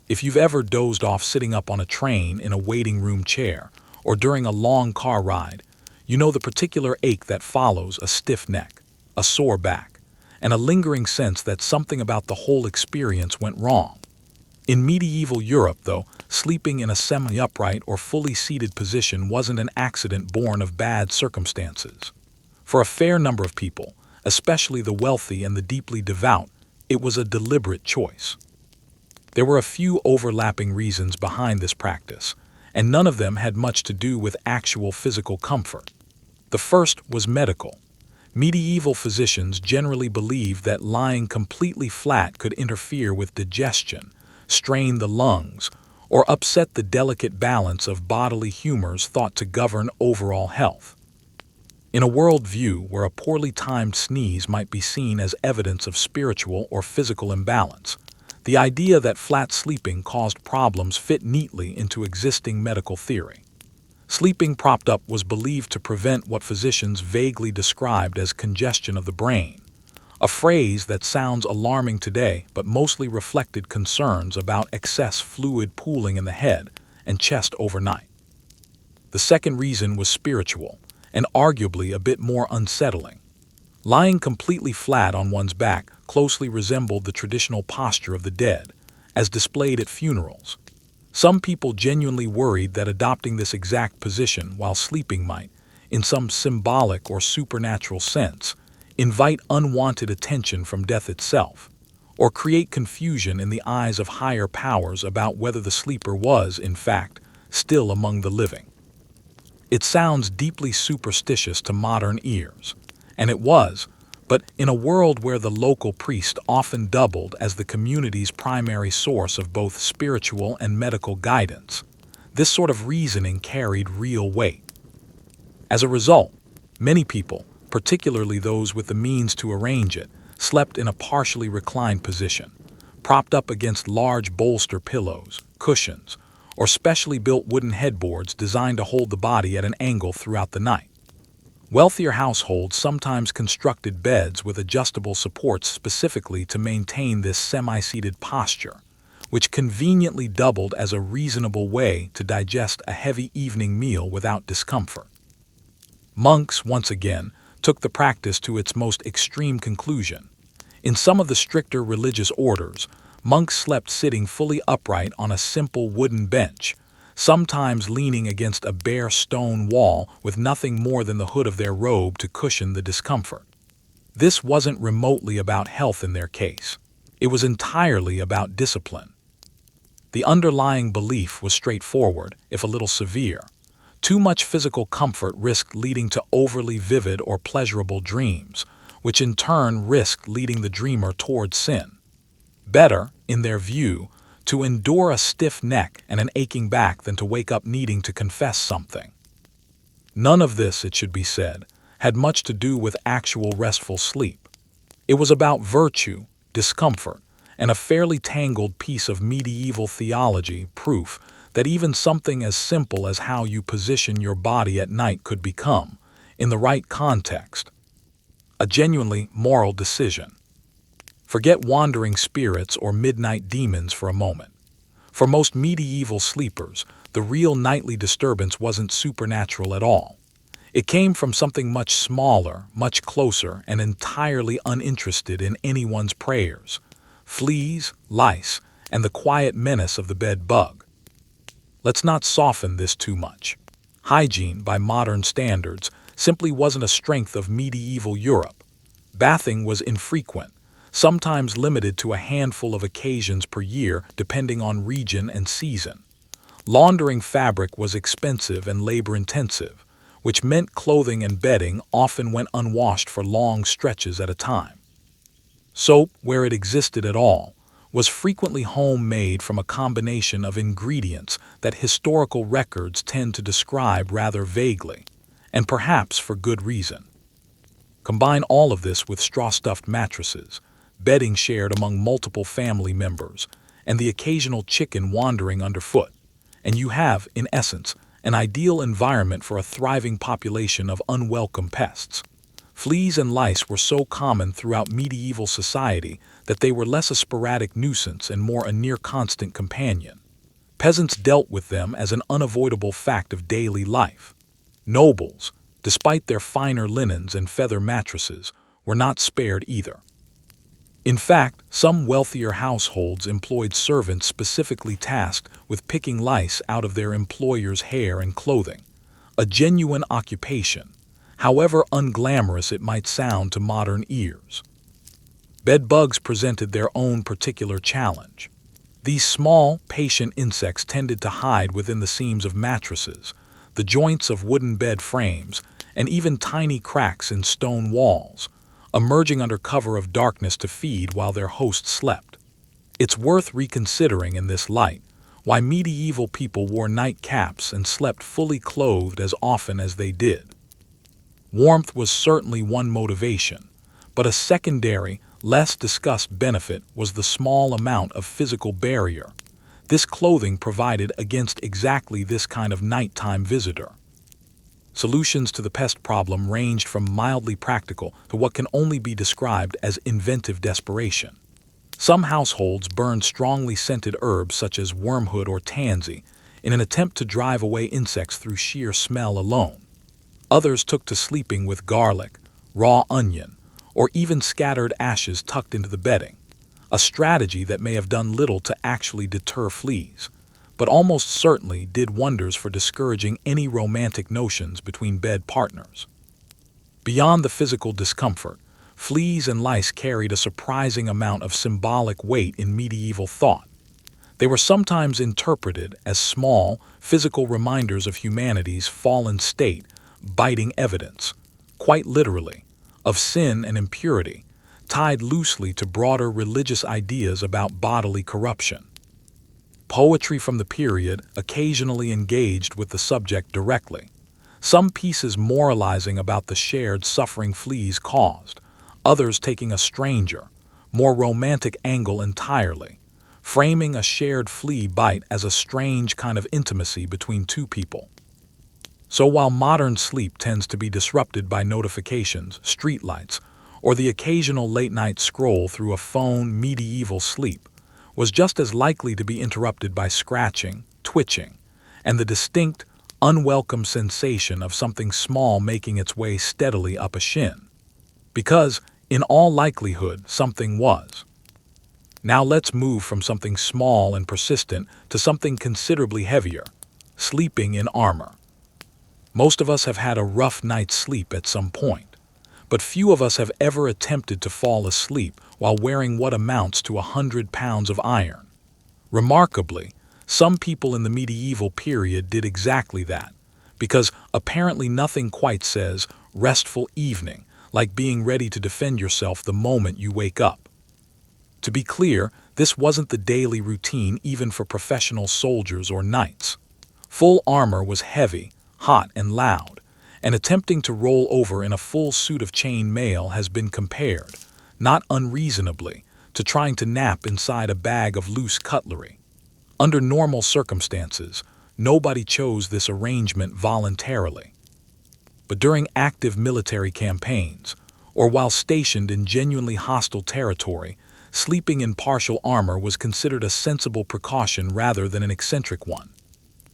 Speaker 1: If you've ever dozed off sitting up on a train in a waiting room chair, or during a long car ride, you know the particular ache that follows a stiff neck, a sore back, and a lingering sense that something about the whole experience went wrong. In medieval Europe, though, sleeping in a semi-upright or fully seated position wasn't an accident born of bad circumstances. For a fair number of people, especially the wealthy and the deeply devout, it was a deliberate choice. There were a few overlapping reasons behind this practice, and none of them had much to do with actual physical comfort. The first was medical. Medieval physicians generally believed that lying completely flat could interfere with digestion, strain the lungs, or upset the delicate balance of bodily humors thought to govern overall health. In a worldview where a poorly timed sneeze might be seen as evidence of spiritual or physical imbalance, the idea that flat sleeping caused problems fit neatly into existing medical theory. Sleeping propped up was believed to prevent what physicians vaguely described as congestion of the brain, a phrase that sounds alarming today but mostly reflected concerns about excess fluid pooling in the head and chest overnight. The second reason was spiritual, and arguably a bit more unsettling. Lying completely flat on one's back closely resembled the traditional posture of the dead, as displayed at funerals. Some people genuinely worried that adopting this exact position while sleeping might, in some symbolic or supernatural sense, invite unwanted attention from death itself, or create confusion in the eyes of higher powers about whether the sleeper was, in fact, still among the living. It sounds deeply superstitious to modern ears, and it was, but in a world where the local priest often doubled as the community's primary source of both spiritual and medical guidance, this sort of reasoning carried real weight. As a result, many people, particularly those with the means to arrange it, slept in a partially reclined position, propped up against large bolster pillows, cushions, or specially built wooden headboards designed to hold the body at an angle throughout the night. Wealthier households sometimes constructed beds with adjustable supports specifically to maintain this semi-seated posture, which conveniently doubled as a reasonable way to digest a heavy evening meal without discomfort. Monks, once again, took the practice to its most extreme conclusion. In some of the stricter religious orders, monks slept sitting fully upright on a simple wooden bench, sometimes leaning against a bare stone wall with nothing more than the hood of their robe to cushion the discomfort. This wasn't remotely about health in their case. It was entirely about discipline. The underlying belief was straightforward, if a little severe. Too much physical comfort risked leading to overly vivid or pleasurable dreams, which in turn risked leading the dreamer towards sin. Better, in their view, to endure a stiff neck and an aching back than to wake up needing to confess something. None of this, it should be said, had much to do with actual restful sleep. It was about virtue, discomfort, and a fairly tangled piece of medieval theology, proof that even something as simple as how you position your body at night could become, in the right context, a genuinely moral decision. Forget wandering spirits or midnight demons for a moment. For most medieval sleepers, the real nightly disturbance wasn't supernatural at all. It came from something much smaller, much closer, and entirely uninterested in anyone's prayers: fleas, lice, and the quiet menace of the bed bug. Let's not soften this too much. Hygiene, by modern standards, simply wasn't a strength of medieval Europe. Bathing was infrequent, sometimes limited to a handful of occasions per year depending on region and season. Laundering fabric was expensive and labor-intensive, which meant clothing and bedding often went unwashed for long stretches at a time. Soap, where it existed at all, was frequently homemade from a combination of ingredients that historical records tend to describe rather vaguely, and perhaps for good reason. Combine all of this with straw-stuffed mattresses, bedding shared among multiple family members, and the occasional chicken wandering underfoot, and you have, in essence, an ideal environment for a thriving population of unwelcome pests. Fleas and lice were so common throughout medieval society that they were less a sporadic nuisance and more a near-constant companion. Peasants dealt with them as an unavoidable fact of daily life. Nobles, despite their finer linens and feather mattresses, were not spared either. In fact, some wealthier households employed servants specifically tasked with picking lice out of their employer's hair and clothing, a genuine occupation, however unglamorous it might sound to modern ears. Bed bugs presented their own particular challenge. These small, patient insects tended to hide within the seams of mattresses, the joints of wooden bed frames, and even tiny cracks in stone walls, emerging under cover of darkness to feed while their host slept. It's worth reconsidering in this light why medieval people wore nightcaps and slept fully clothed as often as they did. Warmth was certainly one motivation, but a secondary, less discussed benefit was the small amount of physical barrier this clothing provided against exactly this kind of nighttime visitor. Solutions to the pest problem ranged from mildly practical to what can only be described as inventive desperation. Some households burned strongly scented herbs such as wormwood or tansy in an attempt to drive away insects through sheer smell alone. Others took to sleeping with garlic, raw onion, or even scattered ashes tucked into the bedding, a strategy that may have done little to actually deter fleas, but almost certainly did wonders for discouraging any romantic notions between bed partners. Beyond the physical discomfort, fleas and lice carried a surprising amount of symbolic weight in medieval thought. They were sometimes interpreted as small, physical reminders of humanity's fallen state, biting evidence, quite literally, of sin and impurity, tied loosely to broader religious ideas about bodily corruption. Poetry from the period occasionally engaged with the subject directly, some pieces moralizing about the shared suffering fleas caused, others taking a stranger, more romantic angle entirely, framing a shared flea bite as a strange kind of intimacy between two people. So while modern sleep tends to be disrupted by notifications, streetlights, or the occasional late-night scroll through a phone, medieval sleep was just as likely to be interrupted by scratching, twitching, and the distinct, unwelcome sensation of something small making its way steadily up a shin. Because, in all likelihood, something was. Now let's move from something small and persistent to something considerably heavier, sleeping in armor. Most of us have had a rough night's sleep at some point, but few of us have ever attempted to fall asleep while wearing what amounts to 100 pounds of iron. Remarkably, some people in the medieval period did exactly that, because apparently nothing quite says restful evening like being ready to defend yourself the moment you wake up. To be clear, this wasn't the daily routine even for professional soldiers or knights. Full armor was heavy, hot, and loud, and attempting to roll over in a full suit of chain mail has been compared, not unreasonably, to trying to nap inside a bag of loose cutlery. Under normal circumstances, nobody chose this arrangement voluntarily. But during active military campaigns, or while stationed in genuinely hostile territory, sleeping in partial armor was considered a sensible precaution rather than an eccentric one.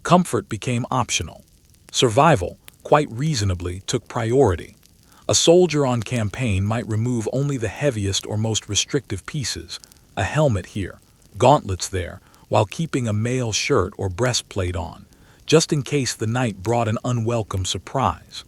Speaker 1: Comfort became optional. Survival, quite reasonably, took priority. A soldier on campaign might remove only the heaviest or most restrictive pieces, a helmet here, gauntlets there, while keeping a mail shirt or breastplate on, just in case the night brought an unwelcome surprise.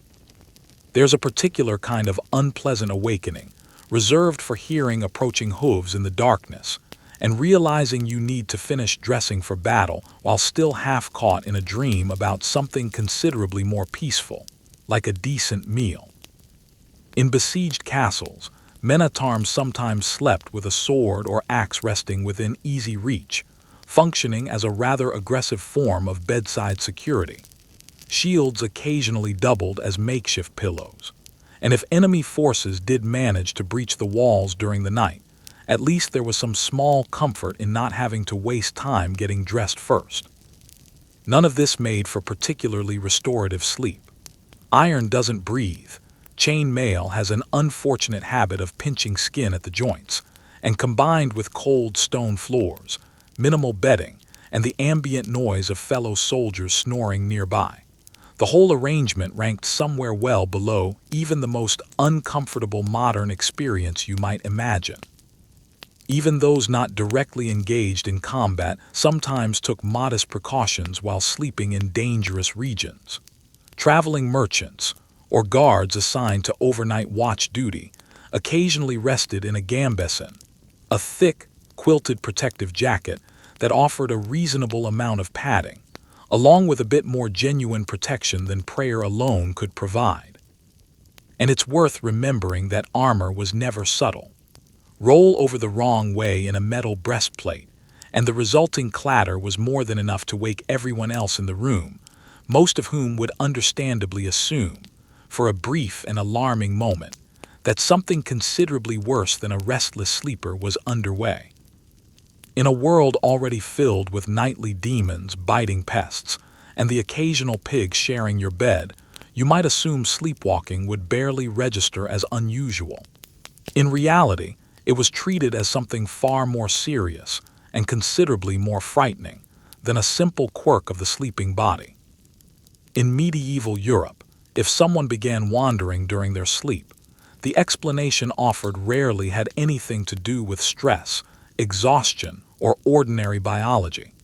Speaker 1: There's a particular kind of unpleasant awakening, reserved for hearing approaching hooves in the darkness, and realizing you need to finish dressing for battle while still half caught in a dream about something considerably more peaceful, like a decent meal. In besieged castles, men-at-arms sometimes slept with a sword or axe resting within easy reach, functioning as a rather aggressive form of bedside security. Shields occasionally doubled as makeshift pillows, and if enemy forces did manage to breach the walls during the night, at least there was some small comfort in not having to waste time getting dressed first. None of this made for particularly restorative sleep. Iron doesn't breathe. Chain mail has an unfortunate habit of pinching skin at the joints, and combined with cold stone floors, minimal bedding, and the ambient noise of fellow soldiers snoring nearby, the whole arrangement ranked somewhere well below even the most uncomfortable modern experience you might imagine. Even those not directly engaged in combat sometimes took modest precautions while sleeping in dangerous regions. Traveling merchants, or guards assigned to overnight watch duty, occasionally rested in a gambeson, a thick, quilted protective jacket that offered a reasonable amount of padding, along with a bit more genuine protection than prayer alone could provide. And it's worth remembering that armor was never subtle. Roll over the wrong way in a metal breastplate, and the resulting clatter was more than enough to wake everyone else in the room, most of whom would understandably assume, for a brief and alarming moment, that something considerably worse than a restless sleeper was underway. In a world already filled with nightly demons biting pests, and the occasional pig sharing your bed, you might assume sleepwalking would barely register as unusual. In reality, it was treated as something far more serious and considerably more frightening than a simple quirk of the sleeping body. In medieval Europe, if someone began wandering during their sleep, the explanation offered rarely had anything to do with stress, exhaustion, or ordinary biology.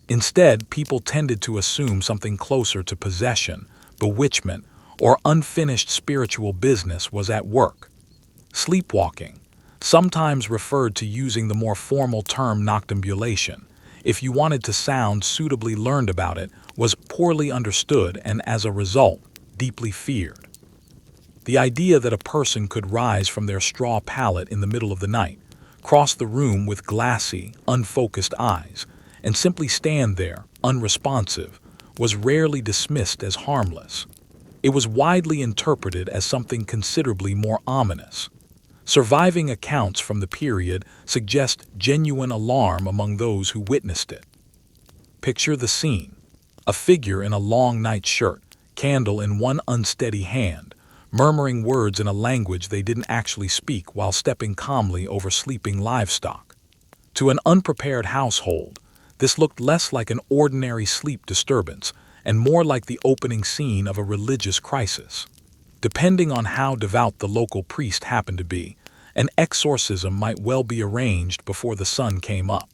Speaker 1: Instead, people tended to assume something closer to possession, bewitchment, or unfinished spiritual business was at work. Sleepwalking, sometimes referred to using the more formal term noctambulation, if you wanted to sound suitably learned about it, was poorly understood and, as a result, deeply feared. The idea that a person could rise from their straw pallet in the middle of the night, cross the room with glassy, unfocused eyes, and simply stand there, unresponsive, was rarely dismissed as harmless. It was widely interpreted as something considerably more ominous. Surviving accounts from the period suggest genuine alarm among those who witnessed it. Picture the scene. A figure in a long night shirt, candle in one unsteady hand, murmuring words in a language they didn't actually speak while stepping calmly over sleeping livestock. To an unprepared household, this looked less like an ordinary sleep disturbance and more like the opening scene of a religious crisis. Depending on how devout the local priest happened to be, an exorcism might well be arranged before the sun came up.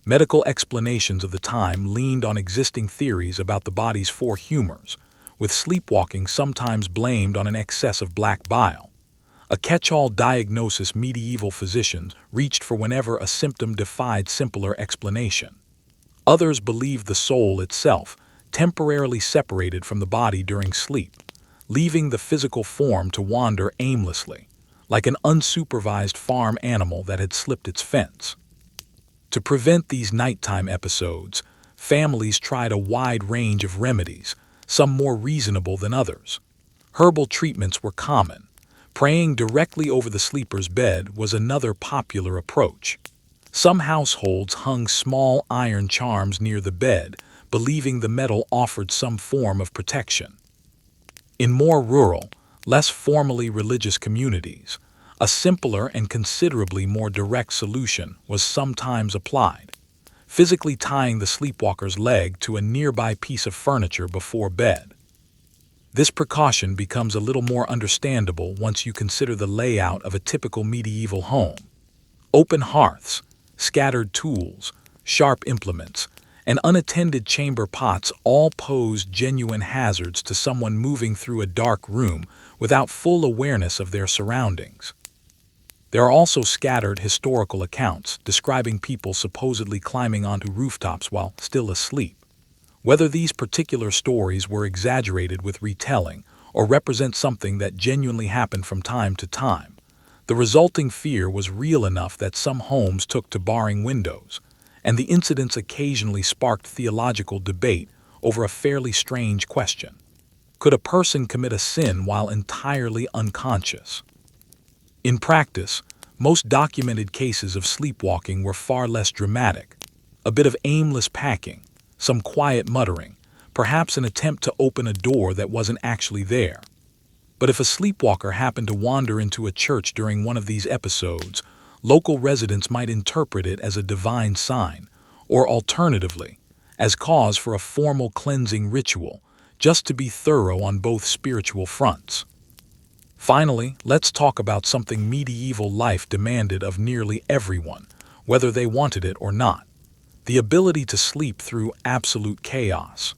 Speaker 1: Medical explanations of the time leaned on existing theories about the body's four humors, with sleepwalking sometimes blamed on an excess of black bile, a catch-all diagnosis medieval physicians reached for whenever a symptom defied simpler explanation. Others believed the soul itself temporarily separated from the body during sleep, leaving the physical form to wander aimlessly, like an unsupervised farm animal that had slipped its fence. To prevent these nighttime episodes, families tried a wide range of remedies, some more reasonable than others. Herbal treatments were common. Praying directly over the sleeper's bed was another popular approach. Some households hung small iron charms near the bed, believing the metal offered some form of protection. In more rural, less formally religious communities, a simpler and considerably more direct solution was sometimes applied, physically tying the sleepwalker's leg to a nearby piece of furniture before bed. This precaution becomes a little more understandable once you consider the layout of a typical medieval home. Open hearths, scattered tools, sharp implements, and unattended chamber pots all pose genuine hazards to someone moving through a dark room without full awareness of their surroundings. There are also scattered historical accounts describing people supposedly climbing onto rooftops while still asleep. Whether these particular stories were exaggerated with retelling or represent something that genuinely happened from time to time, the resulting fear was real enough that some homes took to barring windows, and the incidents occasionally sparked theological debate over a fairly strange question. Could a person commit a sin while entirely unconscious? In practice, most documented cases of sleepwalking were far less dramatic. A bit of aimless packing, some quiet muttering, perhaps an attempt to open a door that wasn't actually there. But if a sleepwalker happened to wander into a church during one of these episodes, local residents might interpret it as a divine sign, or alternatively, as cause for a formal cleansing ritual, just to be thorough on both spiritual fronts. Finally, let's talk about something medieval life demanded of nearly everyone, whether they wanted it or not: the ability to sleep through absolute chaos.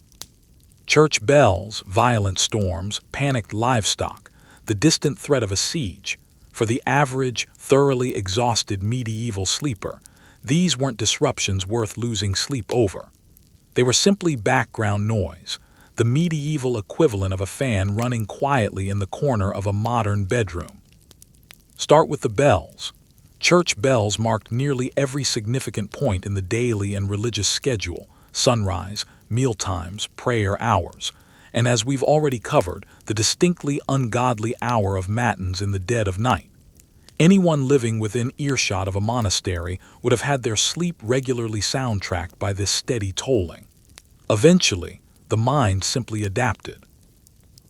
Speaker 1: Church bells, violent storms, panicked livestock, the distant threat of a siege. For the average, thoroughly exhausted medieval sleeper, These weren't disruptions worth losing sleep over. They were simply background noise, the medieval equivalent of a fan running quietly in the corner of a modern bedroom. Start with the bells. Church bells marked nearly every significant point in the daily and religious schedule: sunrise, mealtimes, prayer hours, and as we've already covered, the distinctly ungodly hour of matins in the dead of night. Anyone living within earshot of a monastery would have had their sleep regularly soundtracked by this steady tolling. Eventually, the mind simply adapted.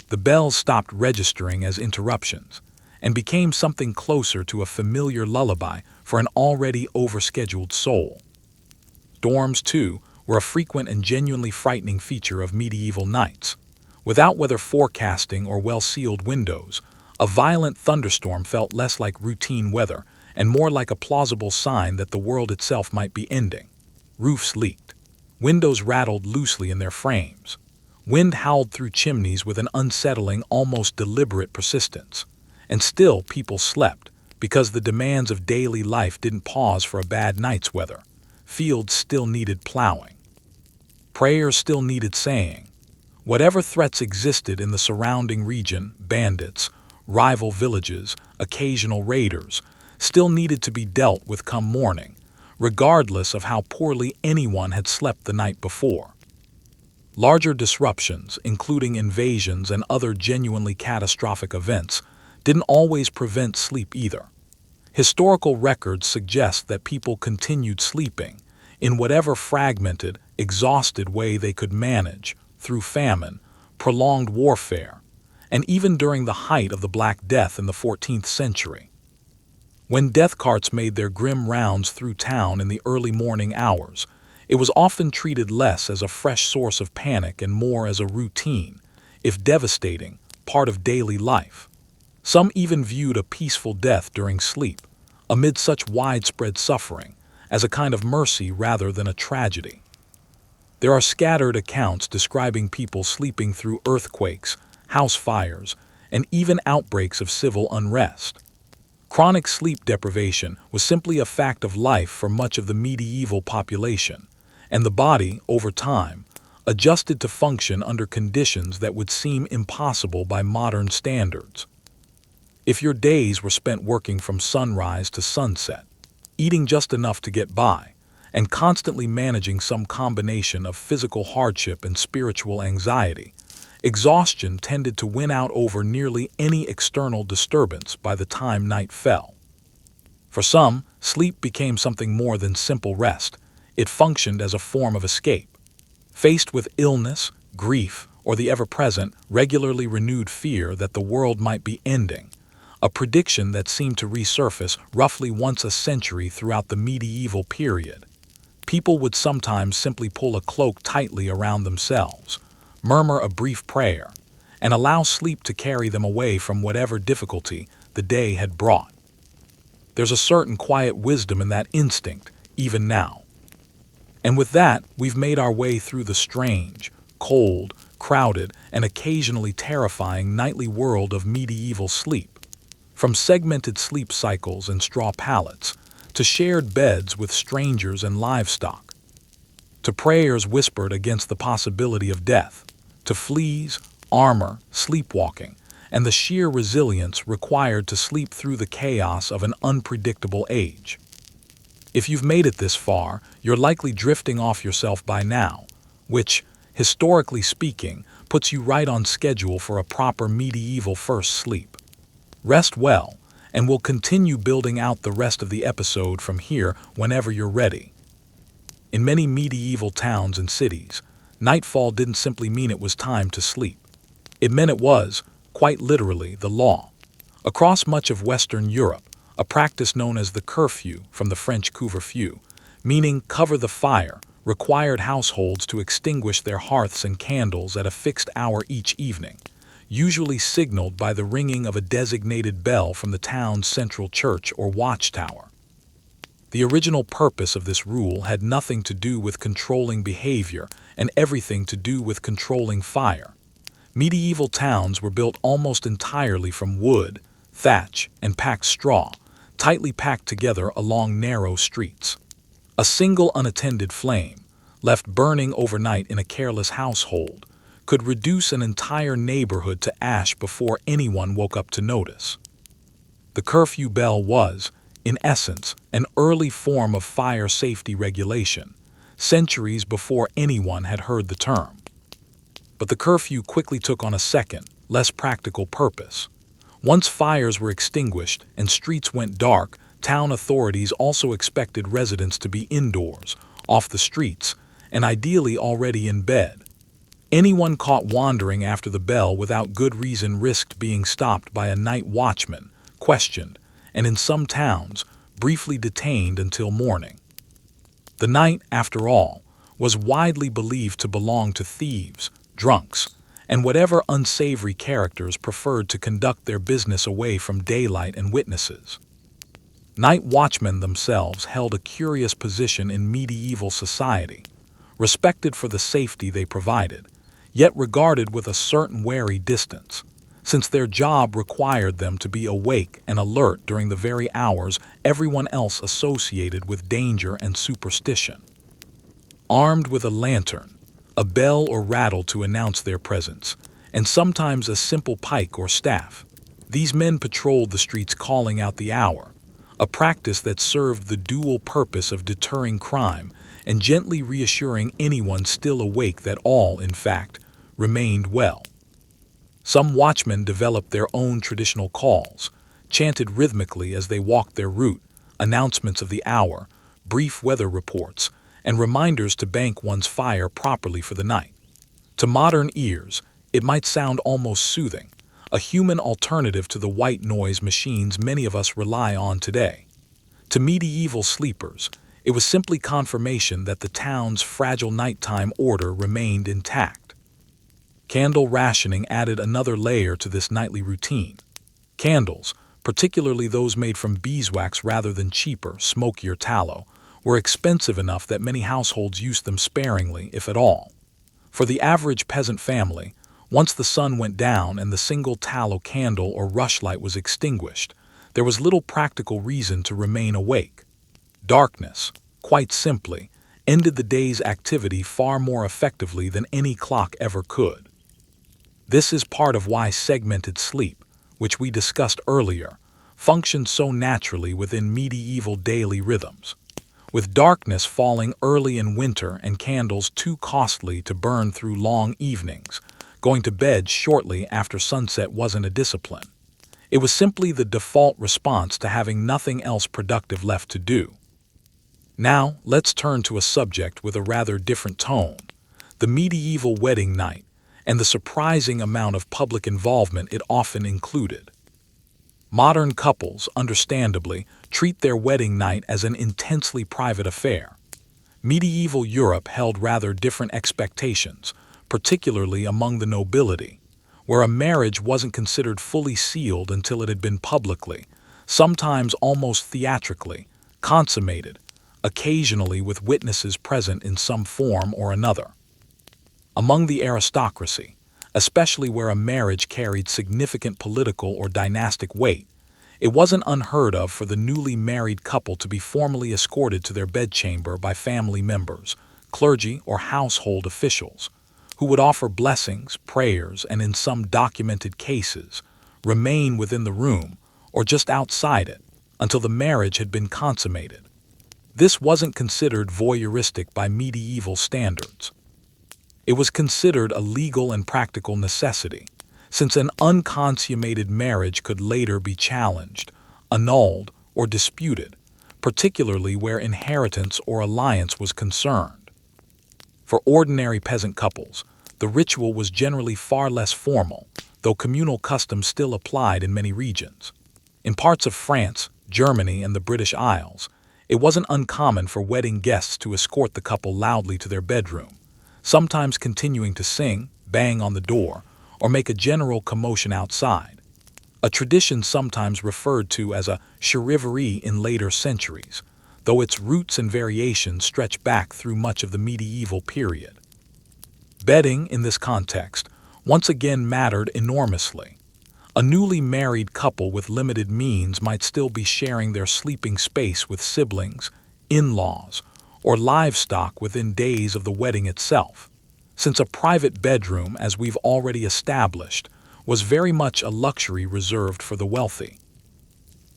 Speaker 1: The bells stopped registering as interruptions and became something closer to a familiar lullaby for an already overscheduled soul. Storms, too, were a frequent and genuinely frightening feature of medieval nights. Without weather forecasting or well-sealed windows, a violent thunderstorm felt less like routine weather and more like a plausible sign that the world itself might be ending. Roofs leaked. Windows rattled loosely in their frames. Wind howled through chimneys with an unsettling, almost deliberate persistence. And still people slept, because the demands of daily life didn't pause for a bad night's weather. Fields still needed plowing. Prayers still needed saying. Whatever threats existed in the surrounding region, bandits, rival villages, occasional raiders, still needed to be dealt with come morning, regardless of how poorly anyone had slept the night before. Larger disruptions, including invasions and other genuinely catastrophic events, didn't always prevent sleep either. Historical records suggest that people continued sleeping, in whatever fragmented, exhausted way they could manage, through famine, prolonged warfare, and even during the height of the Black Death in the 14th century. When death carts made their grim rounds through town in the early morning hours, it was often treated less as a fresh source of panic and more as a routine, if devastating, part of daily life. Some even viewed a peaceful death during sleep, amid such widespread suffering, as a kind of mercy rather than a tragedy. There are scattered accounts describing people sleeping through earthquakes, house fires, and even outbreaks of civil unrest. Chronic sleep deprivation was simply a fact of life for much of the medieval population, and the body, over time, adjusted to function under conditions that would seem impossible by modern standards. If your days were spent working from sunrise to sunset, eating just enough to get by, and constantly managing some combination of physical hardship and spiritual anxiety, exhaustion tended to win out over nearly any external disturbance by the time night fell. For some, sleep became something more than simple rest. It functioned as a form of escape. Faced with illness, grief, or the ever-present, regularly renewed fear that the world might be ending, a prediction that seemed to resurface roughly once a century throughout the medieval period, people would sometimes simply pull a cloak tightly around themselves, murmur a brief prayer, and allow sleep to carry them away from whatever difficulty the day had brought. There's a certain quiet wisdom in that instinct, even now. And with that, we've made our way through the strange, cold, crowded, and occasionally terrifying nightly world of medieval sleep. From segmented sleep cycles and straw pallets, to shared beds with strangers and livestock, to prayers whispered against the possibility of death, to fleas, armor, sleepwalking, and the sheer resilience required to sleep through the chaos of an unpredictable age. If you've made it this far, you're likely drifting off yourself by now, which, historically speaking, puts you right on schedule for a proper medieval first sleep. Rest well, and we'll continue building out the rest of the episode from here whenever you're ready. In many medieval towns and cities, nightfall didn't simply mean it was time to sleep. It meant it was, quite literally, the law. Across much of Western Europe, a practice known as the curfew, from the French couvre-feu, meaning cover the fire, required households to extinguish their hearths and candles at a fixed hour each evening, usually signaled by the ringing of a designated bell from the town's central church or watchtower. The original purpose of this rule had nothing to do with controlling behavior and everything to do with controlling fire. Medieval towns were built almost entirely from wood, thatch, and packed straw, tightly packed together along narrow streets. A single unattended flame, left burning overnight in a careless household, could reduce an entire neighborhood to ash before anyone woke up to notice. The curfew bell was, in essence, an early form of fire safety regulation, centuries before anyone had heard the term. But the curfew quickly took on a second, less practical purpose. Once fires were extinguished and streets went dark, town authorities also expected residents to be indoors, off the streets, and ideally already in bed. Anyone caught wandering after the bell without good reason risked being stopped by a night watchman, questioned, and in some towns, briefly detained until morning. The night, after all, was widely believed to belong to thieves, drunks, and whatever unsavory characters preferred to conduct their business away from daylight and witnesses. Night watchmen themselves held a curious position in medieval society, respected for the safety they provided, yet regarded with a certain wary distance, since their job required them to be awake and alert during the very hours everyone else associated with danger and superstition. Armed with a lantern, a bell or rattle to announce their presence, and sometimes a simple pike or staff, these men patrolled the streets calling out the hour, a practice that served the dual purpose of deterring crime and gently reassuring anyone still awake that all, in fact, remained well. Some watchmen developed their own traditional calls, chanted rhythmically as they walked their route, announcements of the hour, brief weather reports, and reminders to bank one's fire properly for the night. To modern ears, it might sound almost soothing, a human alternative to the white noise machines many of us rely on today. To medieval sleepers, it was simply confirmation that the town's fragile nighttime order remained intact. Candle rationing added another layer to this nightly routine. Candles, particularly those made from beeswax rather than cheaper, smokier tallow, were expensive enough that many households used them sparingly, if at all. For the average peasant family, once the sun went down and the single tallow candle or rushlight was extinguished, there was little practical reason to remain awake. Darkness, quite simply, ended the day's activity far more effectively than any clock ever could. This is part of why segmented sleep, which we discussed earlier, functioned so naturally within medieval daily rhythms. With darkness falling early in winter and candles too costly to burn through long evenings, going to bed shortly after sunset wasn't a discipline. It was simply the default response to having nothing else productive left to do. Now, let's turn to a subject with a rather different tone: the medieval wedding night, and the surprising amount of public involvement it often included. Modern couples, understandably, treat their wedding night as an intensely private affair. Medieval Europe held rather different expectations, particularly among the nobility, where a marriage wasn't considered fully sealed until it had been publicly, sometimes almost theatrically, consummated, occasionally with witnesses present in some form or another. Among the aristocracy, especially where a marriage carried significant political or dynastic weight, it wasn't unheard of for the newly married couple to be formally escorted to their bedchamber by family members, clergy, or household officials, who would offer blessings, prayers, and in some documented cases, remain within the room or just outside it until the marriage had been consummated. This wasn't considered voyeuristic by medieval standards. It was considered a legal and practical necessity, since an unconsummated marriage could later be challenged, annulled, or disputed, particularly where inheritance or alliance was concerned. For ordinary peasant couples, the ritual was generally far less formal, though communal customs still applied in many regions. In parts of France, Germany, and the British Isles, it wasn't uncommon for wedding guests to escort the couple loudly to their bedroom, sometimes continuing to sing, bang on the door, or make a general commotion outside, a tradition sometimes referred to as a charivari in later centuries, though its roots and variations stretch back through much of the medieval period. Bedding, in this context, once again mattered enormously. A newly married couple with limited means might still be sharing their sleeping space with siblings, in-laws, or livestock within days of the wedding itself, since a private bedroom, as we've already established, was very much a luxury reserved for the wealthy.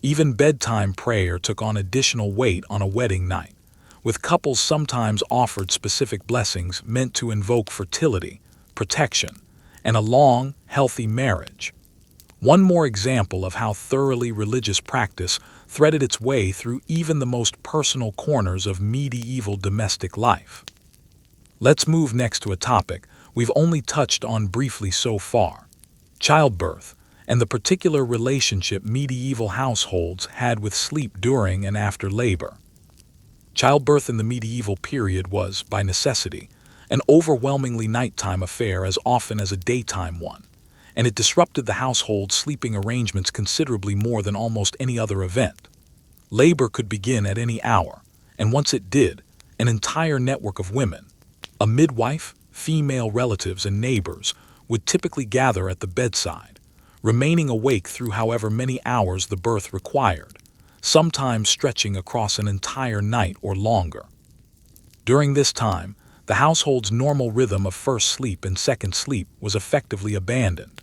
Speaker 1: Even bedtime prayer took on additional weight on a wedding night, with couples sometimes offered specific blessings meant to invoke fertility, protection, and a long, healthy marriage. One more example of how thoroughly religious practice threaded its way through even the most personal corners of medieval domestic life. Let's move next to a topic we've only touched on briefly so far: childbirth, and the particular relationship medieval households had with sleep during and after labor. Childbirth in the medieval period was, by necessity, an overwhelmingly nighttime affair as often as a daytime one, and it disrupted the household's sleeping arrangements considerably more than almost any other event. Labor could begin at any hour, and once it did, an entire network of women, a midwife, female relatives, and neighbors, would typically gather at the bedside, remaining awake through however many hours the birth required, sometimes stretching across an entire night or longer. During this time, the household's normal rhythm of first sleep and second sleep was effectively abandoned.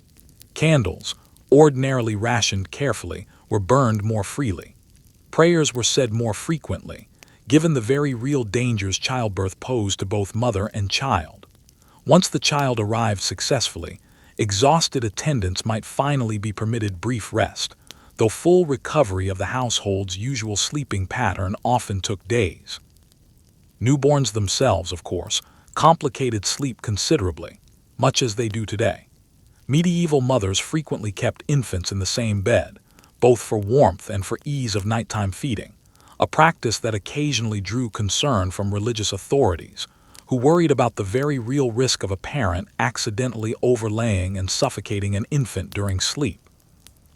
Speaker 1: Candles, ordinarily rationed carefully, were burned more freely. Prayers were said more frequently, given the very real dangers childbirth posed to both mother and child. Once the child arrived successfully, exhausted attendants might finally be permitted brief rest, though full recovery of the household's usual sleeping pattern often took days. Newborns themselves, of course, complicated sleep considerably, much as they do today. Medieval mothers frequently kept infants in the same bed, both for warmth and for ease of nighttime feeding, a practice that occasionally drew concern from religious authorities, who worried about the very real risk of a parent accidentally overlaying and suffocating an infant during sleep.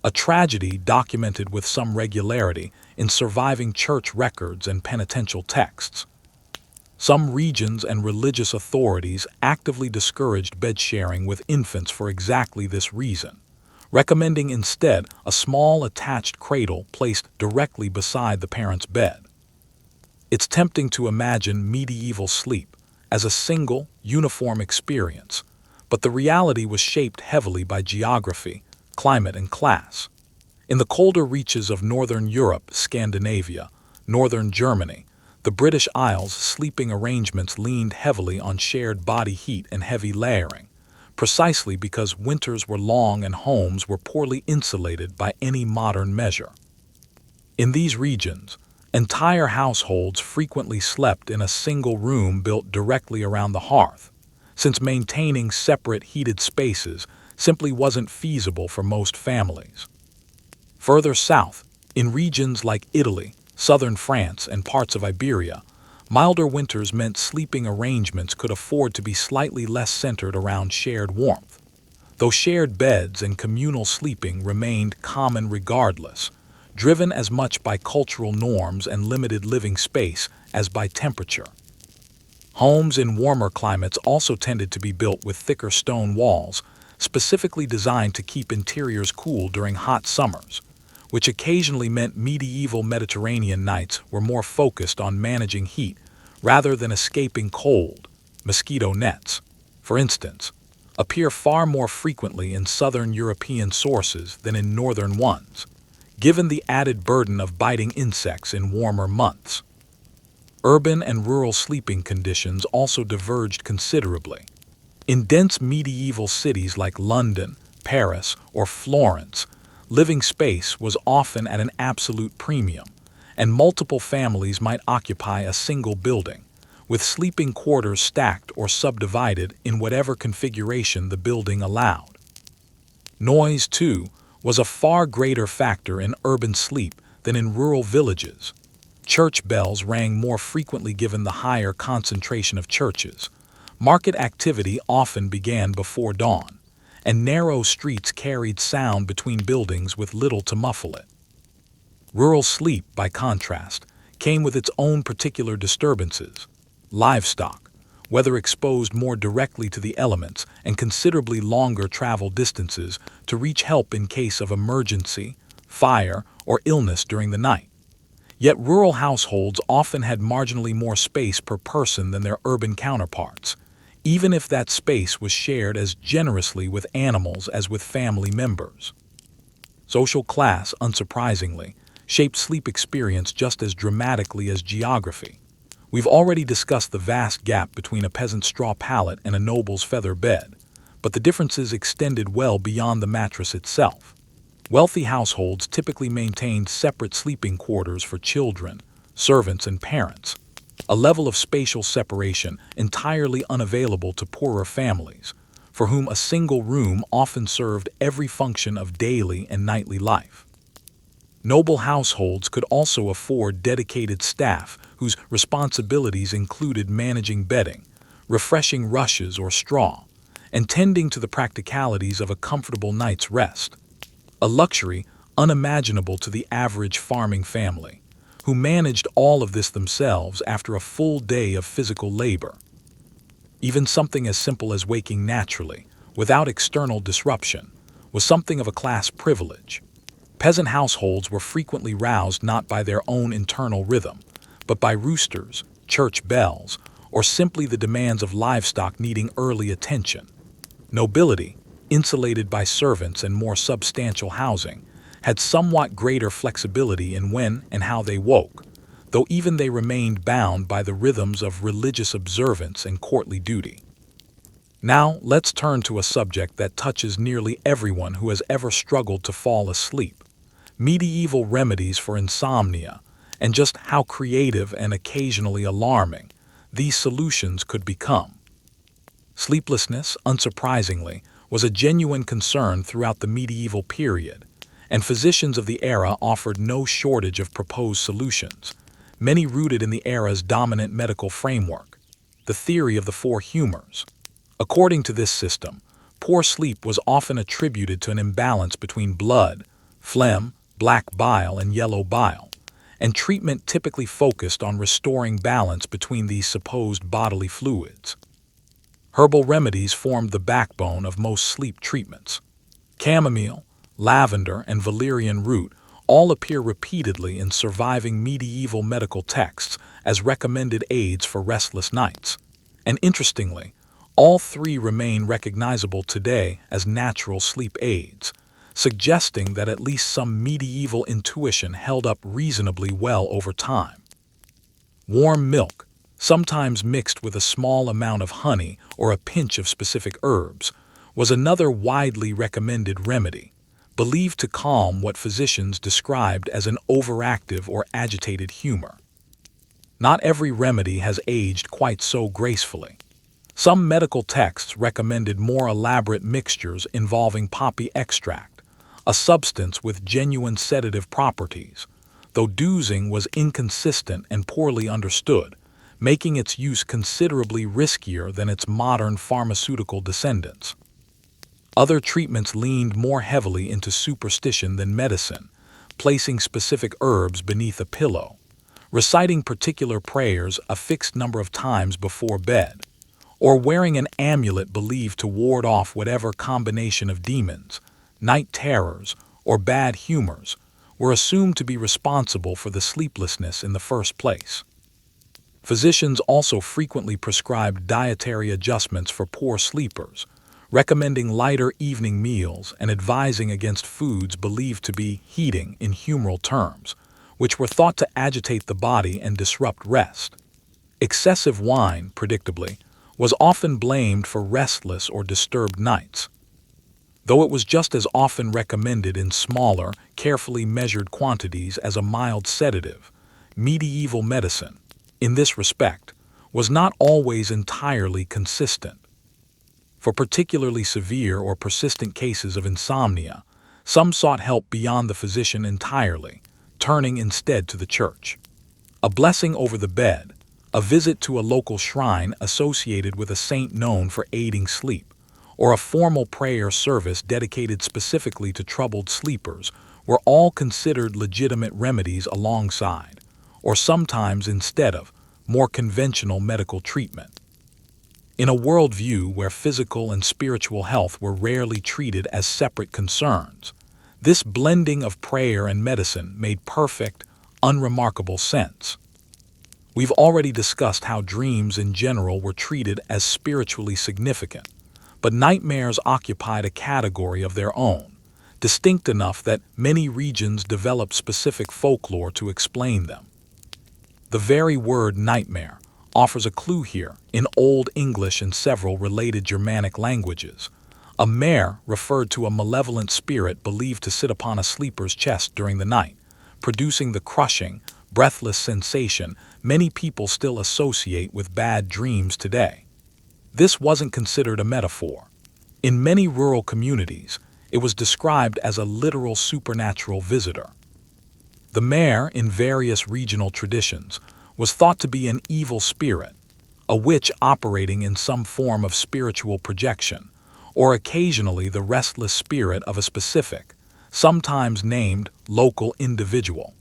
Speaker 1: A tragedy documented with some regularity in surviving church records and penitential texts. Some regions and religious authorities actively discouraged bed sharing with infants for exactly this reason, recommending instead a small attached cradle placed directly beside the parent's bed. It's tempting to imagine medieval sleep as a single, uniform experience, but the reality was shaped heavily by geography, climate, and class. In the colder reaches of northern Europe, Scandinavia, northern Germany, the British Isles, sleeping arrangements leaned heavily on shared body heat and heavy layering, precisely because winters were long and homes were poorly insulated by any modern measure. In these regions, entire households frequently slept in a single room built directly around the hearth, since maintaining separate heated spaces simply wasn't feasible for most families. Further south, in regions like Italy, southern France, and parts of Iberia, milder winters meant sleeping arrangements could afford to be slightly less centered around shared warmth, though shared beds and communal sleeping remained common regardless, driven as much by cultural norms and limited living space as by temperature. Homes in warmer climates also tended to be built with thicker stone walls, specifically designed to keep interiors cool during hot summers, which occasionally meant medieval Mediterranean nights were more focused on managing heat rather than escaping cold. Mosquito nets, for instance, appear far more frequently in southern European sources than in northern ones, given the added burden of biting insects in warmer months. Urban and rural sleeping conditions also diverged considerably. In dense medieval cities like London, Paris, or Florence, living space was often at an absolute premium, and multiple families might occupy a single building, with sleeping quarters stacked or subdivided in whatever configuration the building allowed. Noise, too, was a far greater factor in urban sleep than in rural villages. Church bells rang more frequently given the higher concentration of churches. Market activity often began before dawn, and narrow streets carried sound between buildings with little to muffle it. Rural sleep, by contrast, came with its own particular disturbances. Livestock, whether exposed more directly to the elements and considerably longer travel distances to reach help in case of emergency, fire, or illness during the night. Yet rural households often had marginally more space per person than their urban counterparts, even if that space was shared as generously with animals as with family members. Social class, unsurprisingly, shaped sleep experience just as dramatically as geography. We've already discussed the vast gap between a peasant's straw pallet and a noble's feather bed, but the differences extended well beyond the mattress itself. Wealthy households typically maintained separate sleeping quarters for children, servants, and parents, a level of spatial separation entirely unavailable to poorer families, for whom a single room often served every function of daily and nightly life. Noble households could also afford dedicated staff whose responsibilities included managing bedding, refreshing rushes or straw, and tending to the practicalities of a comfortable night's rest, a luxury unimaginable to the average farming family, who managed all of this themselves after a full day of physical labor. Even something as simple as waking naturally, without external disruption, was something of a class privilege. Peasant households were frequently roused not by their own internal rhythm, but by roosters, church bells, or simply the demands of livestock needing early attention. Nobility, insulated by servants and more substantial housing, had somewhat greater flexibility in when and how they woke, though even they remained bound by the rhythms of religious observance and courtly duty. Now, let's turn to a subject that touches nearly everyone who has ever struggled to fall asleep: medieval remedies for insomnia, and just how creative and occasionally alarming these solutions could become. Sleeplessness, unsurprisingly, was a genuine concern throughout the medieval period, and physicians of the era offered no shortage of proposed solutions, many rooted in the era's dominant medical framework, the theory of the four humors. According to this system, poor sleep was often attributed to an imbalance between blood, phlegm, black bile, and yellow bile, and treatment typically focused on restoring balance between these supposed bodily fluids. Herbal remedies formed the backbone of most sleep treatments. Chamomile, lavender, and valerian root all appear repeatedly in surviving medieval medical texts as recommended aids for restless nights. And interestingly, all three remain recognizable today as natural sleep aids, suggesting that at least some medieval intuition held up reasonably well over time. Warm milk, sometimes mixed with a small amount of honey or a pinch of specific herbs, was another widely recommended remedy, believed to calm what physicians described as an overactive or agitated humor. Not every remedy has aged quite so gracefully. Some medical texts recommended more elaborate mixtures involving poppy extract, a substance with genuine sedative properties, though dosing was inconsistent and poorly understood, making its use considerably riskier than its modern pharmaceutical descendants. Other treatments leaned more heavily into superstition than medicine, placing specific herbs beneath a pillow, reciting particular prayers a fixed number of times before bed, or wearing an amulet believed to ward off whatever combination of demons, night terrors, or bad humors were assumed to be responsible for the sleeplessness in the first place. Physicians also frequently prescribed dietary adjustments for poor sleepers, recommending lighter evening meals and advising against foods believed to be heating in humoral terms, which were thought to agitate the body and disrupt rest. Excessive wine, predictably, was often blamed for restless or disturbed nights, though it was just as often recommended in smaller, carefully measured quantities as a mild sedative. Medieval medicine, in this respect, was not always entirely consistent. For particularly severe or persistent cases of insomnia, some sought help beyond the physician entirely, turning instead to the church. A blessing over the bed, a visit to a local shrine associated with a saint known for aiding sleep, or a formal prayer service dedicated specifically to troubled sleepers were all considered legitimate remedies alongside, or sometimes instead of, more conventional medical treatment. In a worldview where physical and spiritual health were rarely treated as separate concerns, this blending of prayer and medicine made perfect, unremarkable sense. We've already discussed how dreams in general were treated as spiritually significant, but nightmares occupied a category of their own, distinct enough that many regions developed specific folklore to explain them. The very word nightmare offers a clue here in Old English and several related Germanic languages. A mare referred to a malevolent spirit believed to sit upon a sleeper's chest during the night, producing the crushing, breathless sensation many people still associate with bad dreams today. This wasn't considered a metaphor. In many rural communities, it was described as a literal supernatural visitor. The mare, in various regional traditions, was thought to be an evil spirit, a witch operating in some form of spiritual projection, or occasionally the restless spirit of a specific, sometimes named, local individual.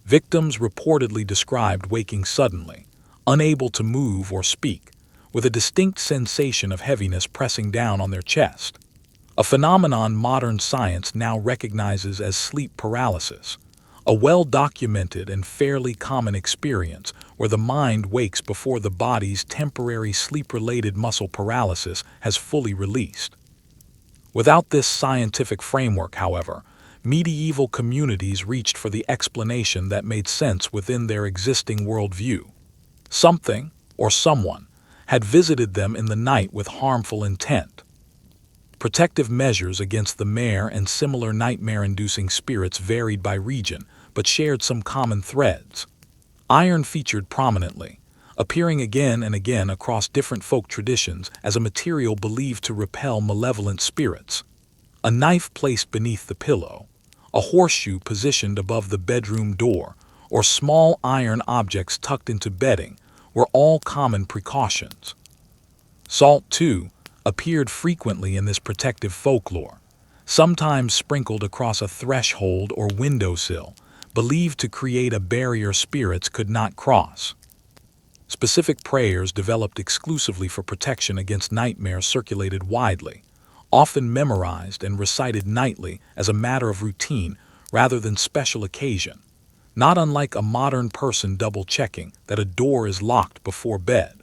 Speaker 1: Victims reportedly described waking suddenly, unable to move or speak, with a distinct sensation of heaviness pressing down on their chest, a phenomenon modern science now recognizes as sleep paralysis, a well-documented and fairly common experience where the mind wakes before the body's temporary sleep-related muscle paralysis has fully released. Without this scientific framework, however, medieval communities reached for the explanation that made sense within their existing worldview. Something, or someone, had visited them in the night with harmful intent. Protective measures against the mare and similar nightmare-inducing spirits varied by region, but shared some common threads. Iron featured prominently, appearing again and again across different folk traditions as a material believed to repel malevolent spirits. A knife placed beneath the pillow, a horseshoe positioned above the bedroom door, or small iron objects tucked into bedding were all common precautions. Salt, too, appeared frequently in this protective folklore, sometimes sprinkled across a threshold or windowsill, believed to create a barrier spirits could not cross. Specific prayers developed exclusively for protection against nightmares circulated widely, often memorized and recited nightly as a matter of routine rather than special occasion, not unlike a modern person double-checking that a door is locked before bed.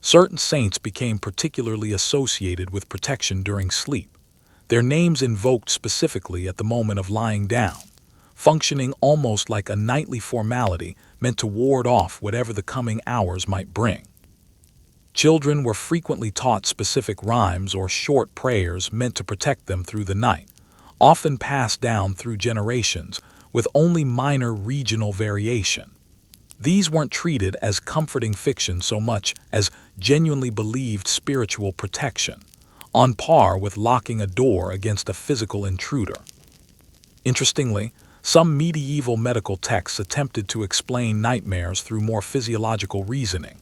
Speaker 1: Certain saints became particularly associated with protection during sleep, their names invoked specifically at the moment of lying down, functioning almost like a nightly formality meant to ward off whatever the coming hours might bring. Children were frequently taught specific rhymes or short prayers meant to protect them through the night, often passed down through generations with only minor regional variation. These weren't treated as comforting fiction so much as genuinely believed spiritual protection, on par with locking a door against a physical intruder. Interestingly, some medieval medical texts attempted to explain nightmares through more physiological reasoning,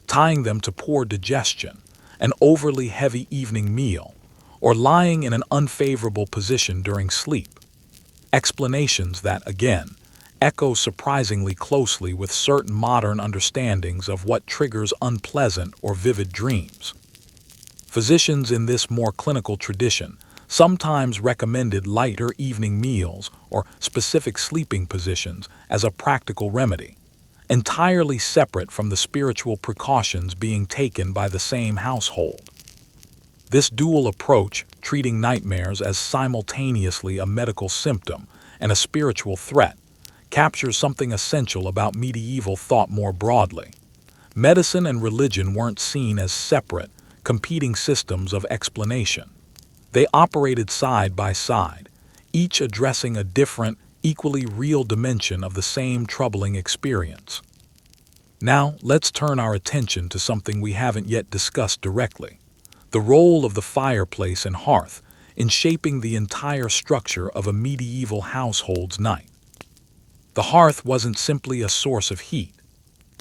Speaker 1: tying them to poor digestion, an overly heavy evening meal, or lying in an unfavorable position during sleep. Explanations that, again, echo surprisingly closely with certain modern understandings of what triggers unpleasant or vivid dreams. Physicians in this more clinical tradition sometimes recommended lighter evening meals or specific sleeping positions as a practical remedy, entirely separate from the spiritual precautions being taken by the same household. This dual approach, treating nightmares as simultaneously a medical symptom and a spiritual threat, captures something essential about medieval thought more broadly. Medicine and religion weren't seen as separate, competing systems of explanation. They operated side by side, each addressing a different, equally real dimension of the same troubling experience. Now, let's turn our attention to something we haven't yet discussed directly: the role of the fireplace and hearth in shaping the entire structure of a medieval household's night. The hearth wasn't simply a source of heat.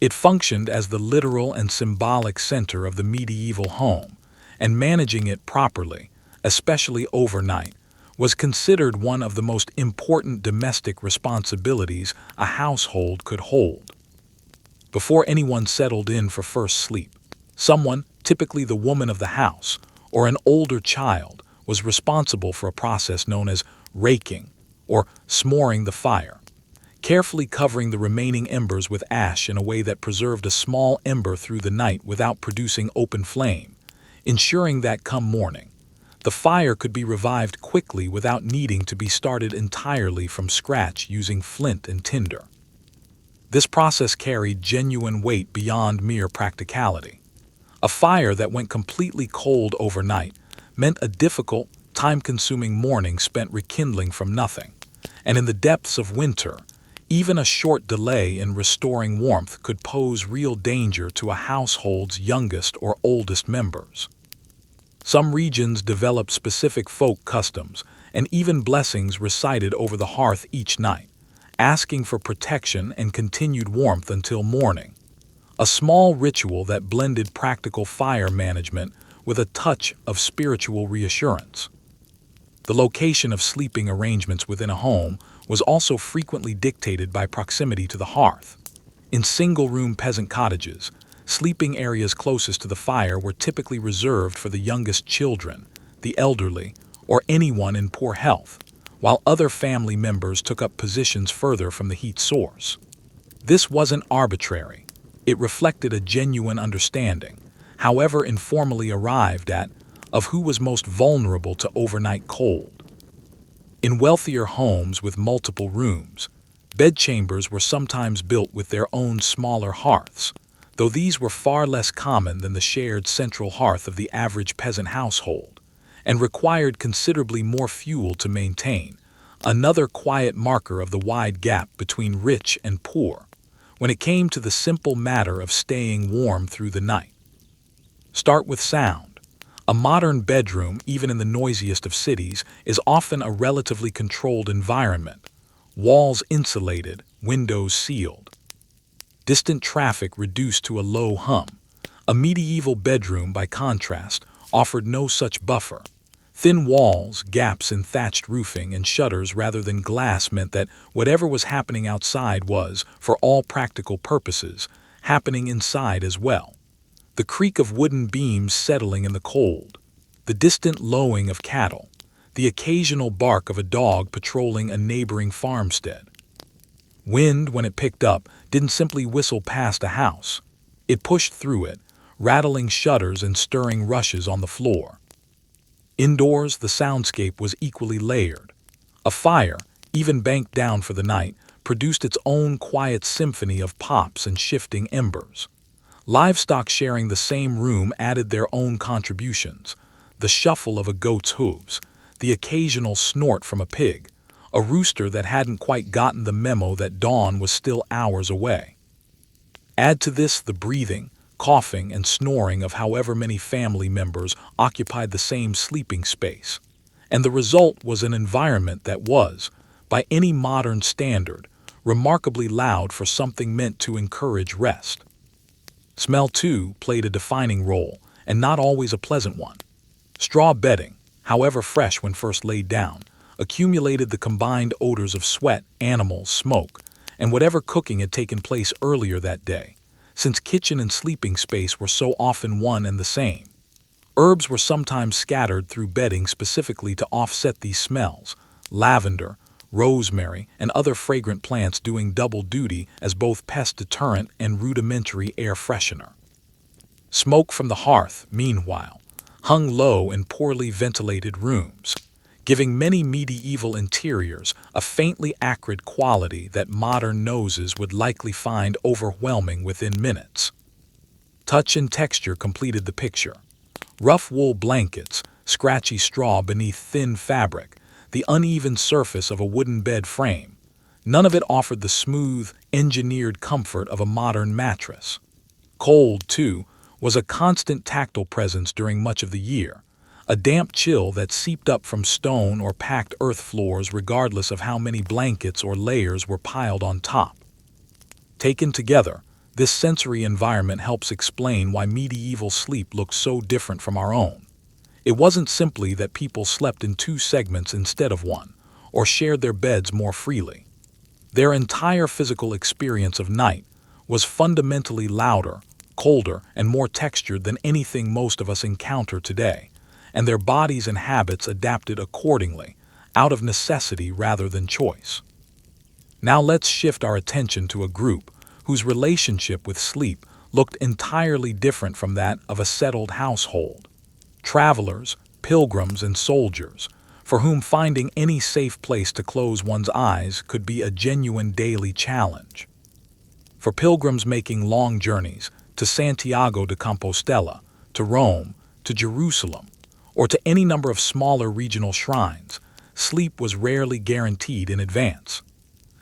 Speaker 1: It functioned as the literal and symbolic center of the medieval home, and managing it properly, especially overnight, was considered one of the most important domestic responsibilities a household could hold. Before anyone settled in for first sleep, someone, typically the woman of the house, or an older child, was responsible for a process known as raking, or s'moring the fire, carefully covering the remaining embers with ash in a way that preserved a small ember through the night without producing open flame, ensuring that come morning, the fire could be revived quickly without needing to be started entirely from scratch using flint and tinder. This process carried genuine weight beyond mere practicality. A fire that went completely cold overnight meant a difficult, time-consuming morning spent rekindling from nothing, and in the depths of winter, even a short delay in restoring warmth could pose real danger to a household's youngest or oldest members. Some regions developed specific folk customs and even blessings recited over the hearth each night, asking for protection and continued warmth until morning. A small ritual that blended practical fire management with a touch of spiritual reassurance. The location of sleeping arrangements within a home was also frequently dictated by proximity to the hearth. In single-room peasant cottages, sleeping areas closest to the fire were typically reserved for the youngest children, the elderly, or anyone in poor health, while other family members took up positions further from the heat source. This wasn't arbitrary. It reflected a genuine understanding, however informally arrived at, of who was most vulnerable to overnight cold. In wealthier homes with multiple rooms, bedchambers were sometimes built with their own smaller hearths, though these were far less common than the shared central hearth of the average peasant household, and required considerably more fuel to maintain, another quiet marker of the wide gap between rich and poor, when it came to the simple matter of staying warm through the night. Start with sound. A modern bedroom, even in the noisiest of cities, is often a relatively controlled environment. Walls insulated, windows sealed. Distant traffic reduced to a low hum. A medieval bedroom, by contrast, offered no such buffer. Thin walls, gaps in thatched roofing, and shutters rather than glass meant that whatever was happening outside was, for all practical purposes, happening inside as well. The creak of wooden beams settling in the cold, the distant lowing of cattle, the occasional bark of a dog patrolling a neighboring farmstead. Wind, when it picked up, didn't simply whistle past a house. It pushed through it, rattling shutters and stirring rushes on the floor. Indoors, the soundscape was equally layered. A fire, even banked down for the night, produced its own quiet symphony of pops and shifting embers. Livestock sharing the same room added their own contributions: the shuffle of a goat's hooves, the occasional snort from a pig, a rooster that hadn't quite gotten the memo that dawn was still hours away. Add to this the breathing, coughing, and snoring of however many family members occupied the same sleeping space, and the result was an environment that was, by any modern standard, remarkably loud for something meant to encourage rest. Smell, too, played a defining role, and not always a pleasant one. Straw bedding, however fresh when first laid down, accumulated the combined odors of sweat, animals, smoke, and whatever cooking had taken place earlier that day, since kitchen and sleeping space were so often one and the same. Herbs were sometimes scattered through bedding specifically to offset these smells: lavender, rosemary, and other fragrant plants doing double duty as both pest deterrent and rudimentary air freshener. Smoke from the hearth, meanwhile, hung low in poorly ventilated rooms, giving many medieval interiors a faintly acrid quality that modern noses would likely find overwhelming within minutes. Touch and texture completed the picture. Rough wool blankets, scratchy straw beneath thin fabric, the uneven surface of a wooden bed frame. None of it offered the smooth, engineered comfort of a modern mattress. Cold, too, was a constant tactile presence during much of the year, a damp chill that seeped up from stone or packed earth floors regardless of how many blankets or layers were piled on top. Taken together, this sensory environment helps explain why medieval sleep looked so different from our own. It wasn't simply that people slept in two segments instead of one, or shared their beds more freely. Their entire physical experience of night was fundamentally louder, colder, and more textured than anything most of us encounter today, and their bodies and habits adapted accordingly, out of necessity rather than choice. Now let's shift our attention to a group whose relationship with sleep looked entirely different from that of a settled household. Travelers, pilgrims, and soldiers, for whom finding any safe place to close one's eyes could be a genuine daily challenge. For pilgrims making long journeys to Santiago de Compostela, to Rome, to Jerusalem, or to any number of smaller regional shrines, sleep was rarely guaranteed in advance.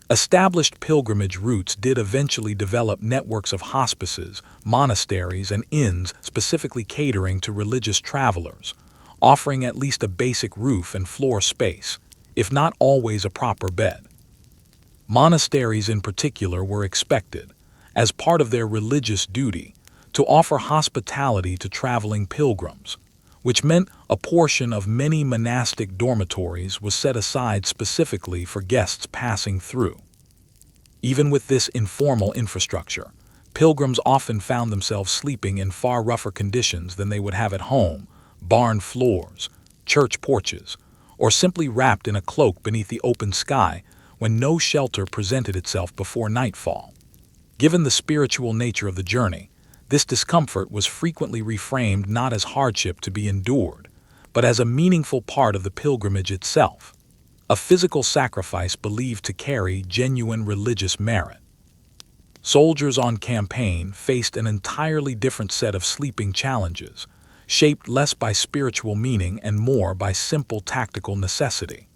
Speaker 1: Established pilgrimage routes did eventually develop networks of hospices, monasteries, and inns specifically catering to religious travelers, offering at least a basic roof and floor space, if not always a proper bed. Monasteries in particular were expected, as part of their religious duty, to offer hospitality to traveling pilgrims, which meant a portion of many monastic dormitories was set aside specifically for guests passing through. Even with this informal infrastructure, pilgrims often found themselves sleeping in far rougher conditions than they would have at home: barn floors, church porches, or simply wrapped in a cloak beneath the open sky when no shelter presented itself before nightfall. Given the spiritual nature of the journey, this discomfort was frequently reframed not as hardship to be endured, but as a meaningful part of the pilgrimage itself, a physical sacrifice believed to carry genuine religious merit. Soldiers on campaign faced an entirely different set of sleeping challenges, shaped less by spiritual meaning and more by simple tactical necessity.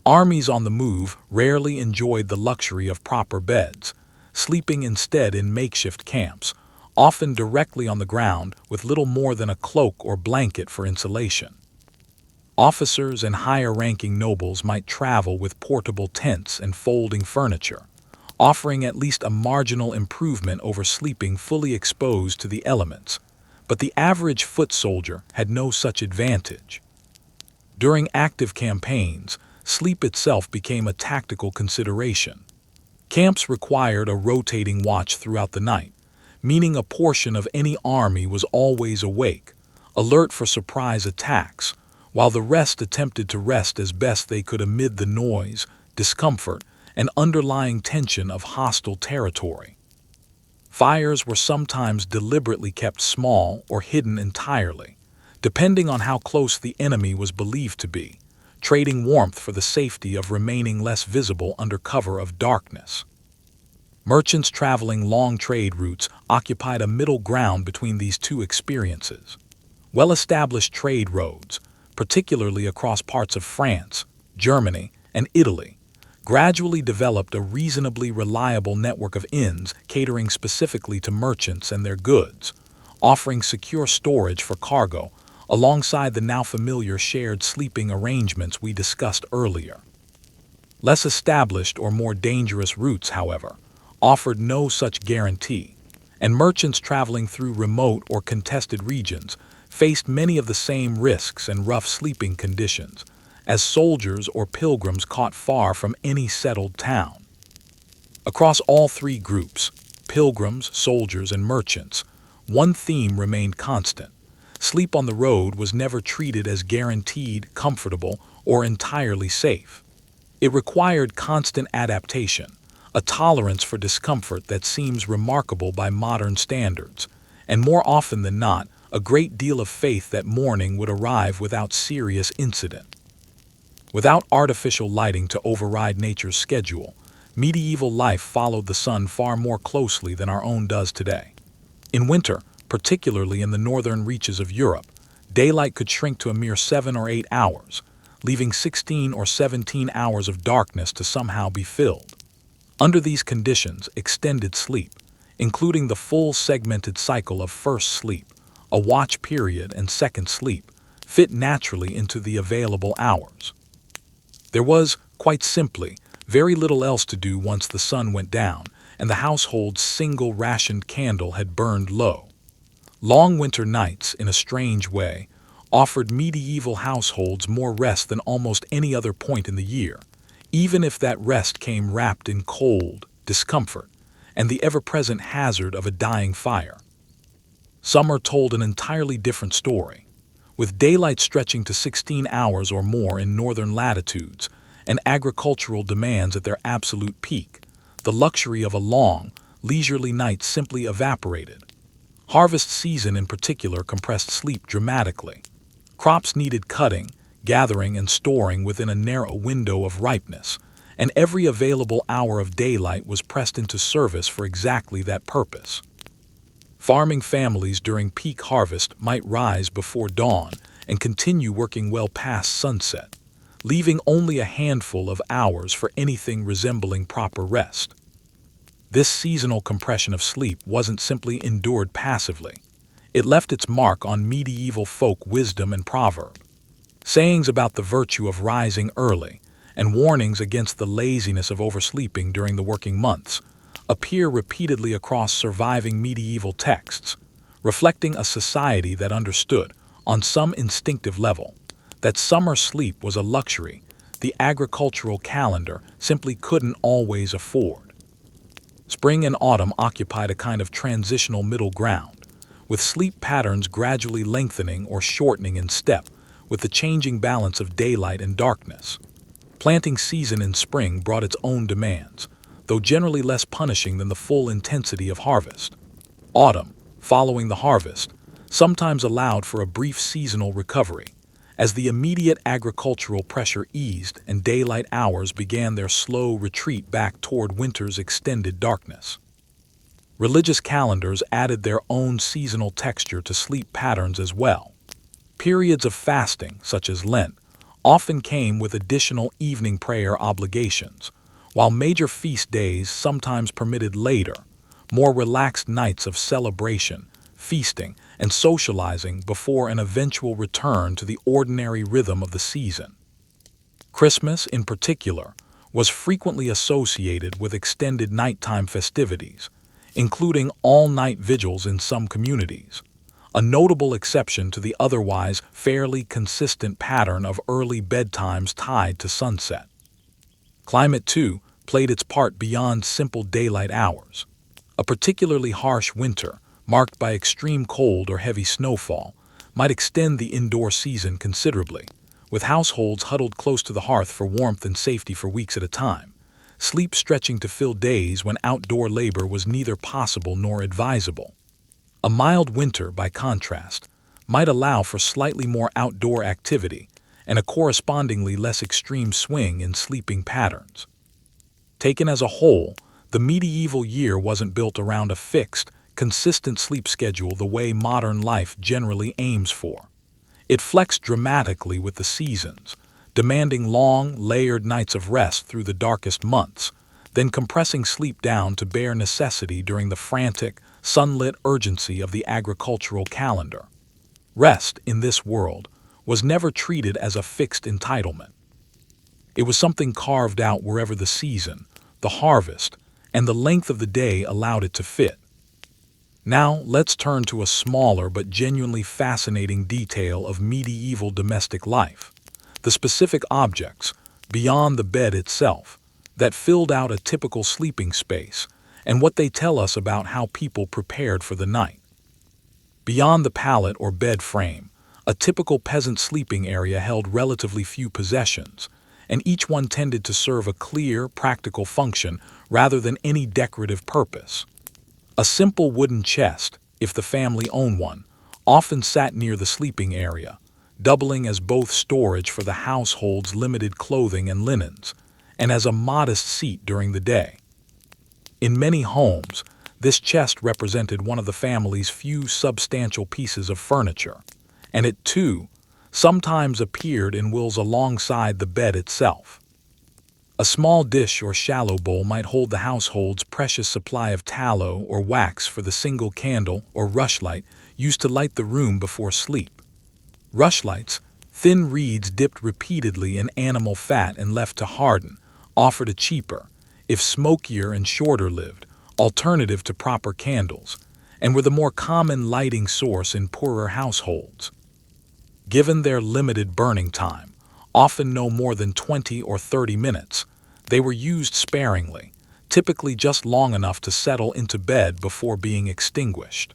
Speaker 1: Armies on the move rarely enjoyed the luxury of proper beds, sleeping instead in makeshift camps, often directly on the ground with little more than a cloak or blanket for insulation. Officers and higher-ranking nobles might travel with portable tents and folding furniture, offering at least a marginal improvement over sleeping fully exposed to the elements, but the average foot soldier had no such advantage. During active campaigns, sleep itself became a tactical consideration. Camps required a rotating watch throughout the night, meaning a portion of any army was always awake, alert for surprise attacks, while the rest attempted to rest as best they could amid the noise, discomfort, and underlying tension of hostile territory. Fires were sometimes deliberately kept small or hidden entirely, depending on how close the enemy was believed to be, trading warmth for the safety of remaining less visible under cover of darkness. Merchants traveling long trade routes occupied a middle ground between these two experiences. Well-established trade roads, particularly across parts of France, Germany, and Italy, gradually developed a reasonably reliable network of inns catering specifically to merchants and their goods, offering secure storage for cargo alongside the now familiar shared sleeping arrangements we discussed earlier. Less established or more dangerous routes, however, offered no such guarantee, and merchants traveling through remote or contested regions faced many of the same risks and rough sleeping conditions as soldiers or pilgrims caught far from any settled town. Across all three groups, pilgrims, soldiers, and merchants, one theme remained constant: sleep on the road was never treated as guaranteed, comfortable, or entirely safe. It required constant adaptation, a tolerance for discomfort that seems remarkable by modern standards, and more often than not, a great deal of faith that morning would arrive without serious incident. Without artificial lighting to override nature's schedule, medieval life followed the sun far more closely than our own does today. In winter, particularly in the northern reaches of Europe, daylight could shrink to a mere 7 or 8 hours, leaving 16 or 17 hours of darkness to somehow be filled. Under these conditions, extended sleep, including the full segmented cycle of first sleep, a watch period, and second sleep, fit naturally into the available hours. There was, quite simply, very little else to do once the sun went down and the household's single rationed candle had burned low. Long winter nights, in a strange way, offered medieval households more rest than almost any other point in the year, even if that rest came wrapped in cold, discomfort, and the ever-present hazard of a dying fire. Summer told an entirely different story, with daylight stretching to 16 hours or more in northern latitudes, and agricultural demands at their absolute peak, the luxury of a long, leisurely night simply evaporated. Harvest season in particular compressed sleep dramatically. Crops needed cutting, gathering, and storing within a narrow window of ripeness, and every available hour of daylight was pressed into service for exactly that purpose. Farming families during peak harvest might rise before dawn and continue working well past sunset, leaving only a handful of hours for anything resembling proper rest. This seasonal compression of sleep wasn't simply endured passively. It left its mark on medieval folk wisdom and proverb. Sayings about the virtue of rising early and warnings against the laziness of oversleeping during the working months appear repeatedly across surviving medieval texts, reflecting a society that understood, on some instinctive level, that summer sleep was a luxury the agricultural calendar simply couldn't always afford. Spring and autumn occupied a kind of transitional middle ground, with sleep patterns gradually lengthening or shortening in step with the changing balance of daylight and darkness. Planting season in spring brought its own demands, though generally less punishing than the full intensity of harvest. Autumn, following the harvest, sometimes allowed for a brief seasonal recovery, as the immediate agricultural pressure eased and daylight hours began their slow retreat back toward winter's extended darkness. Religious calendars added their own seasonal texture to sleep patterns as well. Periods of fasting, such as Lent, often came with additional evening prayer obligations, while major feast days sometimes permitted later, more relaxed nights of celebration, feasting, and socializing before an eventual return to the ordinary rhythm of the season. Christmas, in particular, was frequently associated with extended nighttime festivities, including all-night vigils in some communities, a notable exception to the otherwise fairly consistent pattern of early bedtimes tied to sunset. Climate, too, played its part beyond simple daylight hours. A particularly harsh winter, marked by extreme cold or heavy snowfall, might extend the indoor season considerably, with households huddled close to the hearth for warmth and safety for weeks at a time, sleep stretching to fill days when outdoor labor was neither possible nor advisable. A mild winter, by contrast, might allow for slightly more outdoor activity and a correspondingly less extreme swing in sleeping patterns. Taken as a whole, the medieval year wasn't built around a fixed, consistent sleep schedule the way modern life generally aims for. It flexed dramatically with the seasons, demanding long, layered nights of rest through the darkest months, then compressing sleep down to bare necessity during the frantic, sunlit urgency of the agricultural calendar. Rest, in this world, was never treated as a fixed entitlement. It was something carved out wherever the season, the harvest, and the length of the day allowed it to fit. Now, let's turn to a smaller but genuinely fascinating detail of medieval domestic life: the specific objects, beyond the bed itself, that filled out a typical sleeping space, and what they tell us about how people prepared for the night. Beyond the pallet or bed frame, a typical peasant sleeping area held relatively few possessions, and each one tended to serve a clear, practical function rather than any decorative purpose. A simple wooden chest, if the family owned one, often sat near the sleeping area, doubling as both storage for the household's limited clothing and linens, and as a modest seat during the day. In many homes, this chest represented one of the family's few substantial pieces of furniture, and it, too, sometimes appeared in wills alongside the bed itself. A small dish or shallow bowl might hold the household's precious supply of tallow or wax for the single candle or rushlight used to light the room before sleep. Rushlights, thin reeds dipped repeatedly in animal fat and left to harden, offered a cheaper, if smokier and shorter-lived, alternative to proper candles, and were the more common lighting source in poorer households. Given their limited burning time, often no more than 20 or 30 minutes, they were used sparingly, typically just long enough to settle into bed before being extinguished.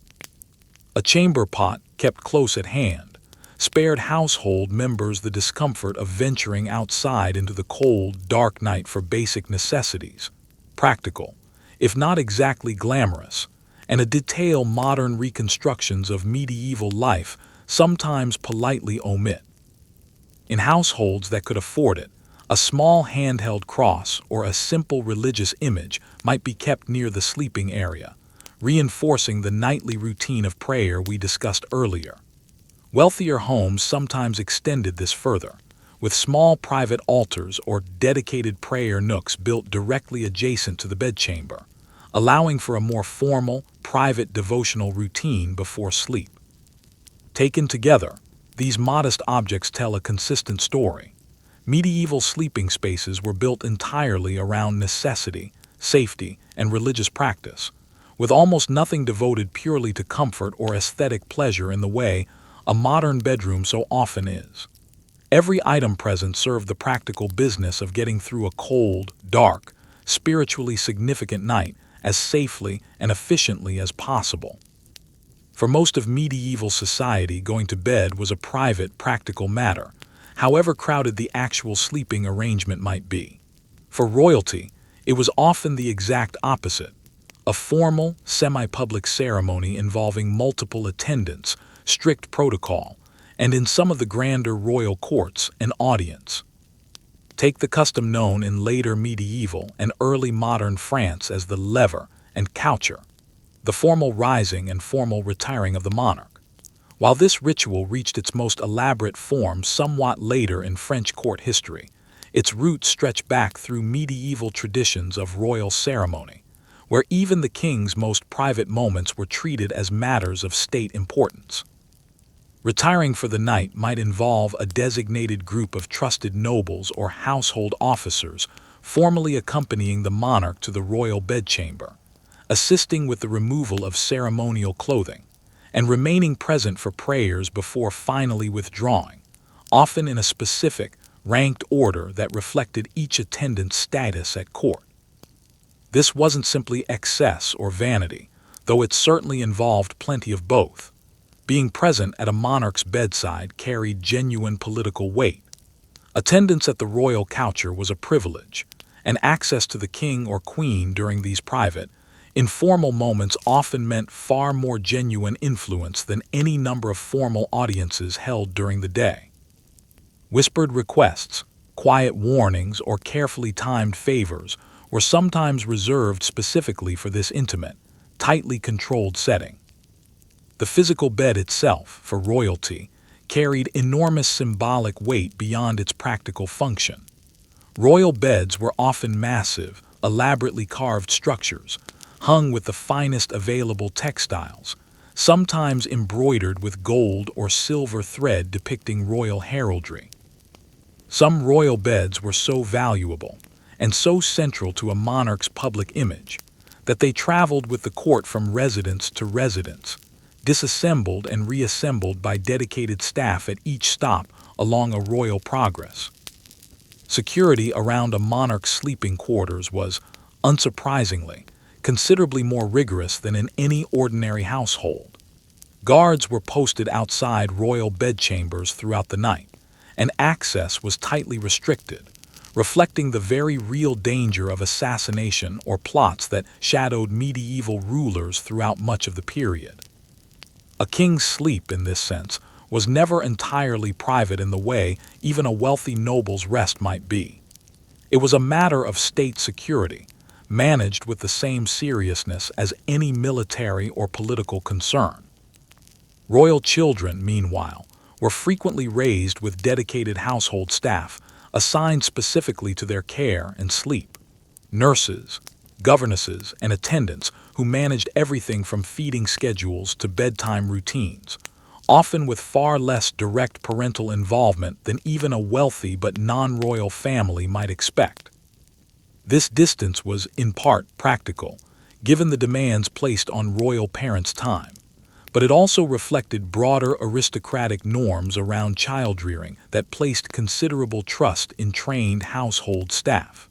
Speaker 1: A chamber pot, kept close at hand, spared household members the discomfort of venturing outside into the cold, dark night for basic necessities. Practical, if not exactly glamorous, and a detail modern reconstructions of medieval life sometimes politely omit. In households that could afford it, a small handheld cross or a simple religious image might be kept near the sleeping area, reinforcing the nightly routine of prayer we discussed earlier. Wealthier homes sometimes extended this further, with small private altars or dedicated prayer nooks built directly adjacent to the bedchamber, allowing for a more formal, private devotional routine before sleep. Taken together, these modest objects tell a consistent story. Medieval sleeping spaces were built entirely around necessity, safety, and religious practice, with almost nothing devoted purely to comfort or aesthetic pleasure in the way a modern bedroom so often is. Every item present served the practical business of getting through a cold, dark, spiritually significant night as safely and efficiently as possible. For most of medieval society, going to bed was a private, practical matter, however crowded the actual sleeping arrangement might be. For royalty, it was often the exact opposite, a formal, semi-public ceremony involving multiple attendants, strict protocol, and in some of the grander royal courts, an audience. Take the custom known in later medieval and early modern France as the lever and coucher, the formal rising and formal retiring of the monarch. While this ritual reached its most elaborate form somewhat later in French court history, its roots stretch back through medieval traditions of royal ceremony, where even the king's most private moments were treated as matters of state importance. Retiring for the night might involve a designated group of trusted nobles or household officers formally accompanying the monarch to the royal bedchamber, assisting with the removal of ceremonial clothing, and remaining present for prayers before finally withdrawing, often in a specific, ranked order that reflected each attendant's status at court. This wasn't simply excess or vanity, though it certainly involved plenty of both. Being present at a monarch's bedside carried genuine political weight. Attendance at the royal coucher was a privilege, and access to the king or queen during these private, informal moments often meant far more genuine influence than any number of formal audiences held during the day. Whispered requests, quiet warnings, or carefully timed favors were sometimes reserved specifically for this intimate, tightly controlled setting. The physical bed itself, for royalty, carried enormous symbolic weight beyond its practical function. Royal beds were often massive, elaborately carved structures, hung with the finest available textiles, sometimes embroidered with gold or silver thread depicting royal heraldry. Some royal beds were so valuable and so central to a monarch's public image that they traveled with the court from residence to residence, disassembled and reassembled by dedicated staff at each stop along a royal progress. Security around a monarch's sleeping quarters was, unsurprisingly, considerably more rigorous than in any ordinary household. Guards were posted outside royal bedchambers throughout the night, and access was tightly restricted, reflecting the very real danger of assassination or plots that shadowed medieval rulers throughout much of the period. A king's sleep, in this sense, was never entirely private in the way even a wealthy noble's rest might be. It was a matter of state security, managed with the same seriousness as any military or political concern. Royal children, meanwhile, were frequently raised with dedicated household staff assigned specifically to their care and sleep. Nurses, governesses, and attendants who managed everything from feeding schedules to bedtime routines, often with far less direct parental involvement than even a wealthy but non-royal family might expect. This distance was, in part, practical, given the demands placed on royal parents' time, but it also reflected broader aristocratic norms around child-rearing that placed considerable trust in trained household staff.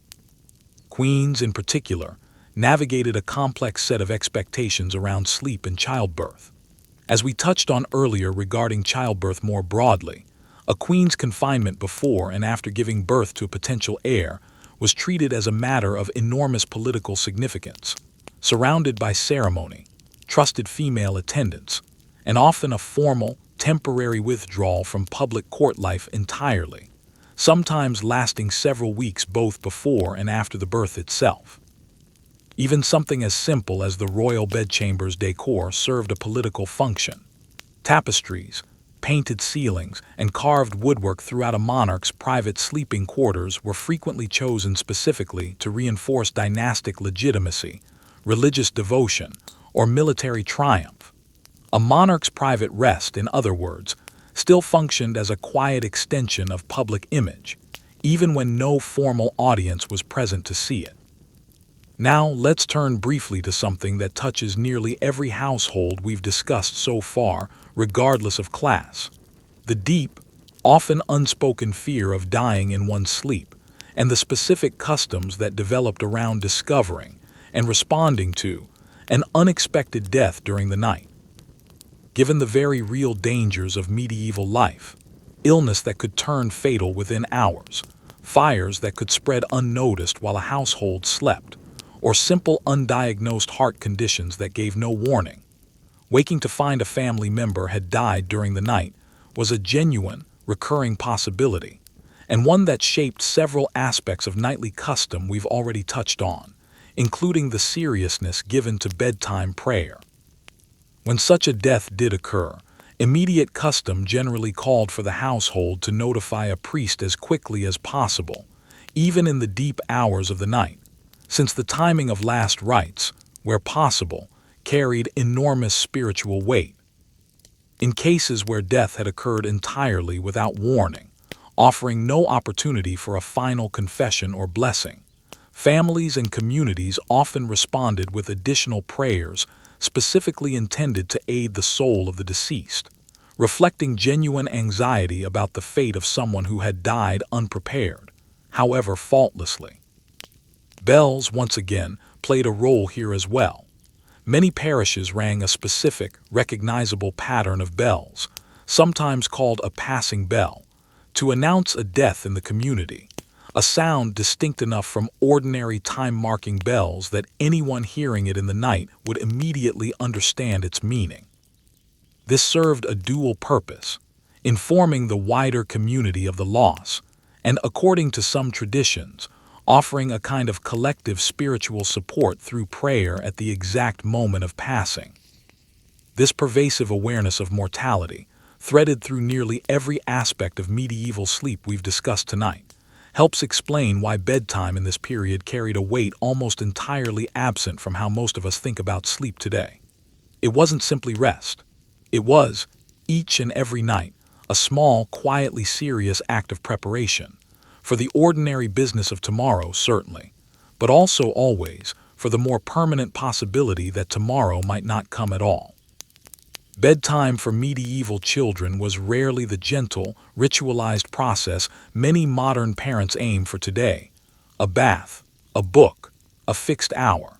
Speaker 1: Queens, in particular, navigated a complex set of expectations around sleep and childbirth. As we touched on earlier regarding childbirth more broadly, a queen's confinement before and after giving birth to a potential heir was treated as a matter of enormous political significance, surrounded by ceremony, trusted female attendants, and often a formal, temporary withdrawal from public court life entirely, sometimes lasting several weeks both before and after the birth itself. Even something as simple as the royal bedchamber's decor served a political function. Tapestries, painted ceilings, and carved woodwork throughout a monarch's private sleeping quarters were frequently chosen specifically to reinforce dynastic legitimacy, religious devotion, or military triumph. A monarch's private rest, in other words, still functioned as a quiet extension of public image, even when no formal audience was present to see it. Now, let's turn briefly to something that touches nearly every household we've discussed so far, regardless of class: the deep, often unspoken fear of dying in one's sleep, and the specific customs that developed around discovering and responding to an unexpected death during the night. Given the very real dangers of medieval life, illness that could turn fatal within hours, fires that could spread unnoticed while a household slept, or simple undiagnosed heart conditions that gave no warning, waking to find a family member had died during the night was a genuine, recurring possibility, and one that shaped several aspects of nightly custom we've already touched on, including the seriousness given to bedtime prayer. When such a death did occur, immediate custom generally called for the household to notify a priest as quickly as possible, even in the deep hours of the night, since the timing of last rites, where possible, carried enormous spiritual weight. In cases where death had occurred entirely without warning, offering no opportunity for a final confession or blessing, families and communities often responded with additional prayers specifically intended to aid the soul of the deceased, reflecting genuine anxiety about the fate of someone who had died unprepared, however faultlessly. Bells, once again, played a role here as well. Many parishes rang a specific, recognizable pattern of bells, sometimes called a passing bell, to announce a death in the community, a sound distinct enough from ordinary time-marking bells that anyone hearing it in the night would immediately understand its meaning. This served a dual purpose: informing the wider community of the loss, and, according to some traditions, offering a kind of collective spiritual support through prayer at the exact moment of passing. This pervasive awareness of mortality, threaded through nearly every aspect of medieval sleep we've discussed tonight, helps explain why bedtime in this period carried a weight almost entirely absent from how most of us think about sleep today. It wasn't simply rest. It was, each and every night, a small, quietly serious act of preparation, for the ordinary business of tomorrow, certainly, but also always for the more permanent possibility that tomorrow might not come at all. Bedtime for medieval children was rarely the gentle, ritualized process many modern parents aim for today: a bath, a book, a fixed hour.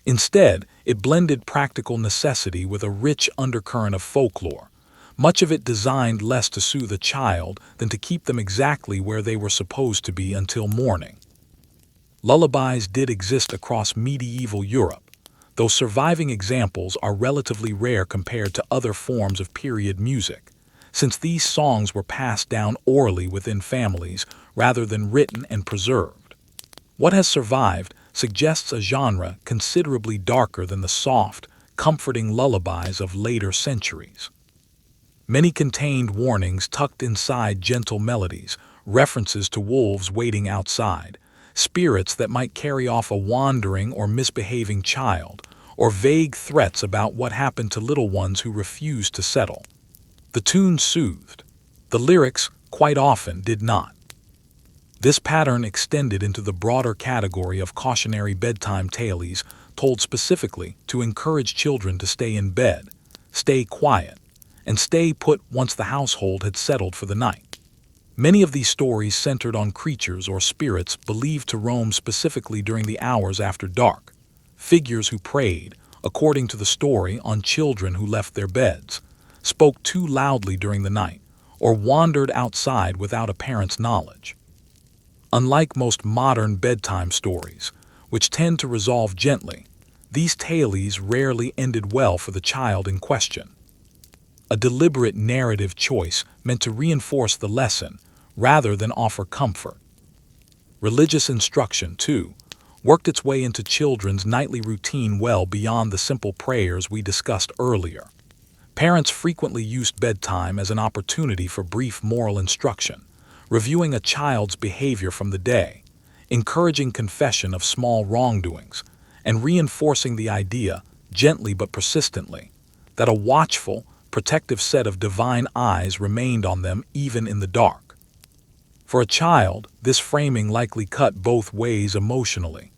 Speaker 1: Instead, it blended practical necessity with a rich undercurrent of folklore, much of it designed less to soothe a child than to keep them exactly where they were supposed to be until morning. Lullabies did exist across medieval Europe, though surviving examples are relatively rare compared to other forms of period music, since these songs were passed down orally within families rather than written and preserved. What has survived suggests a genre considerably darker than the soft, comforting lullabies of later centuries. Many contained warnings tucked inside gentle melodies, references to wolves waiting outside, spirits that might carry off a wandering or misbehaving child, or vague threats about what happened to little ones who refused to settle. The tune soothed. The lyrics, quite often, did not. This pattern extended into the broader category of cautionary bedtime tales told specifically to encourage children to stay in bed, stay quiet, and stay put once the household had settled for the night. Many of these stories centered on creatures or spirits believed to roam specifically during the hours after dark, figures who prayed, according to the story on children who left their beds, spoke too loudly during the night, or wandered outside without a parent's knowledge. Unlike most modern bedtime stories, which tend to resolve gently, these tales rarely ended well for the child in question. A deliberate narrative choice meant to reinforce the lesson rather than offer comfort. Religious instruction, too, worked its way into children's nightly routine well beyond the simple prayers we discussed earlier. Parents frequently used bedtime as an opportunity for brief moral instruction, reviewing a child's behavior from the day, encouraging confession of small wrongdoings, and reinforcing the idea, gently but persistently, that a watchful, protective set of divine eyes remained on them even in the dark. For a child, this framing likely cut both ways emotionally,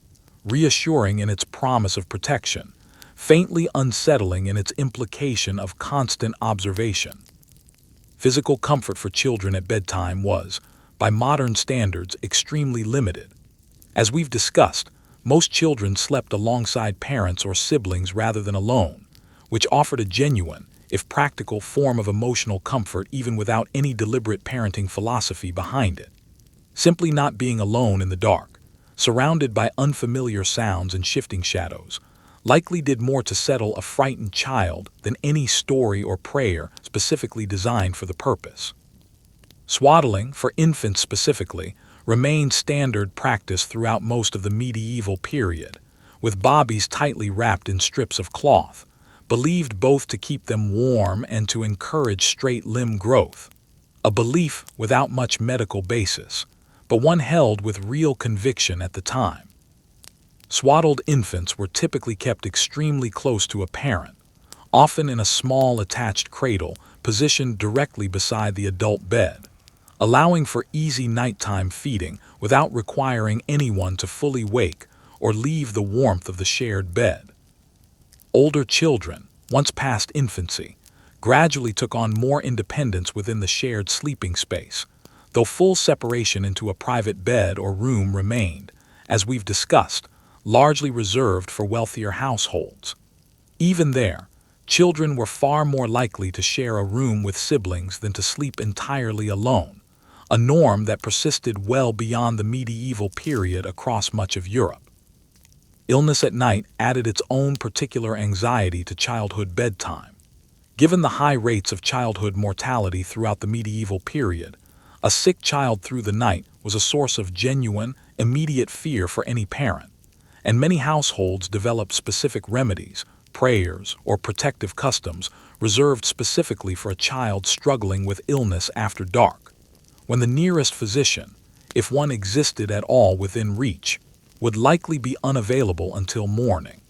Speaker 1: reassuring in its promise of protection, faintly unsettling in its implication of constant observation. Physical comfort for children at bedtime was, by modern standards, extremely limited. As we've discussed, most children slept alongside parents or siblings rather than alone, which offered a genuine, if practical, form of emotional comfort even without any deliberate parenting philosophy behind it. Simply not being alone in the dark, surrounded by unfamiliar sounds and shifting shadows, likely did more to settle a frightened child than any story or prayer specifically designed for the purpose. Swaddling, for infants specifically, remained standard practice throughout most of the medieval period, with bobbies tightly wrapped in strips of cloth, believed both to keep them warm and to encourage straight limb growth. A belief without much medical basis, but one held with real conviction at the time. Swaddled infants were typically kept extremely close to a parent, often in a small attached cradle positioned directly beside the adult bed, allowing for easy nighttime feeding without requiring anyone to fully wake or leave the warmth of the shared bed. Older children, once past infancy, gradually took on more independence within the shared sleeping space, though full separation into a private bed or room remained, as we've discussed, largely reserved for wealthier households. Even there, children were far more likely to share a room with siblings than to sleep entirely alone, a norm that persisted well beyond the medieval period across much of Europe. Illness at night added its own particular anxiety to childhood bedtime. Given the high rates of childhood mortality throughout the medieval period, a sick child through the night was a source of genuine, immediate fear for any parent, and many households developed specific remedies, prayers, or protective customs reserved specifically for a child struggling with illness after dark, when the nearest physician, if one existed at all within reach, would likely be unavailable until morning.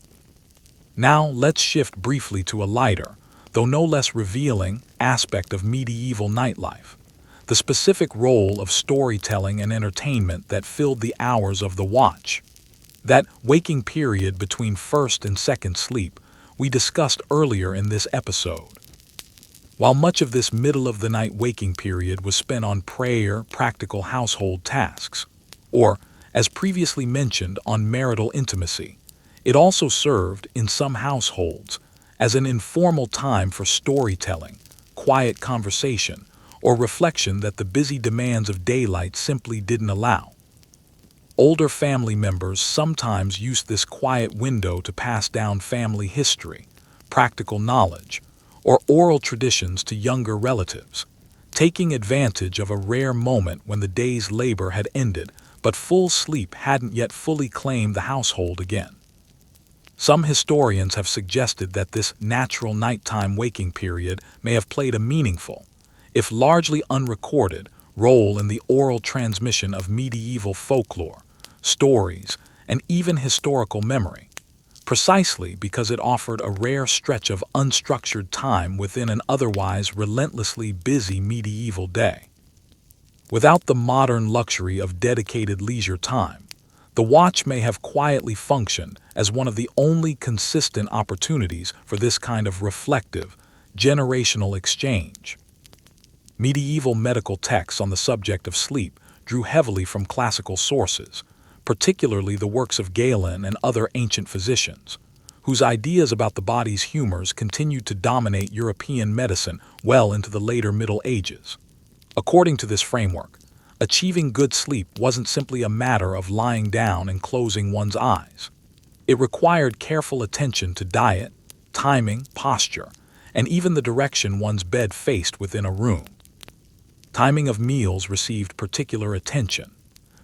Speaker 1: Now let's shift briefly to a lighter, though no less revealing, aspect of medieval nightlife: the specific role of storytelling and entertainment that filled the hours of the watch. That waking period between first and second sleep we discussed earlier in this episode. While much of this middle-of-the-night waking period was spent on prayer, practical household tasks, or, as previously mentioned, on marital intimacy, it also served, in some households, as an informal time for storytelling, quiet conversation, or reflection that the busy demands of daylight simply didn't allow. Older family members sometimes used this quiet window to pass down family history, practical knowledge, or oral traditions to younger relatives, taking advantage of a rare moment when the day's labor had ended but full sleep hadn't yet fully claimed the household again. Some historians have suggested that this natural nighttime waking period may have played a meaningful, if largely unrecorded, role in the oral transmission of medieval folklore, stories, and even historical memory, precisely because it offered a rare stretch of unstructured time within an otherwise relentlessly busy medieval day. Without the modern luxury of dedicated leisure time, the watch may have quietly functioned as one of the only consistent opportunities for this kind of reflective, generational exchange. Medieval medical texts on the subject of sleep drew heavily from classical sources, particularly the works of Galen and other ancient physicians, whose ideas about the body's humors continued to dominate European medicine well into the later Middle Ages. According to this framework, achieving good sleep wasn't simply a matter of lying down and closing one's eyes. It required careful attention to diet, timing, posture, and even the direction one's bed faced within a room. Timing of meals received particular attention.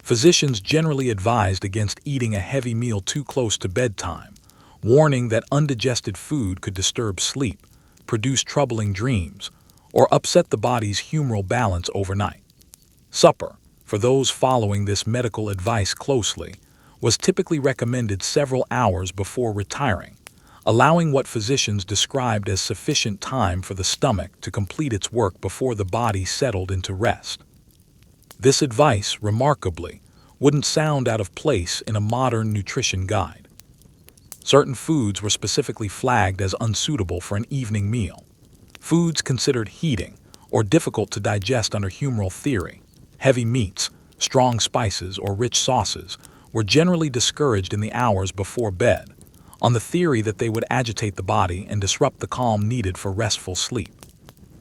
Speaker 1: Physicians generally advised against eating a heavy meal too close to bedtime, warning that undigested food could disturb sleep, produce troubling dreams, or upset the body's humoral balance overnight. Supper, for those following this medical advice closely, was typically recommended several hours before retiring, allowing what physicians described as sufficient time for the stomach to complete its work before the body settled into rest. This advice, remarkably, wouldn't sound out of place in a modern nutrition guide. Certain foods were specifically flagged as unsuitable for an evening meal. Foods considered heating or difficult to digest under humoral theory, heavy meats, strong spices, or rich sauces, were generally discouraged in the hours before bed, on the theory that they would agitate the body and disrupt the calm needed for restful sleep.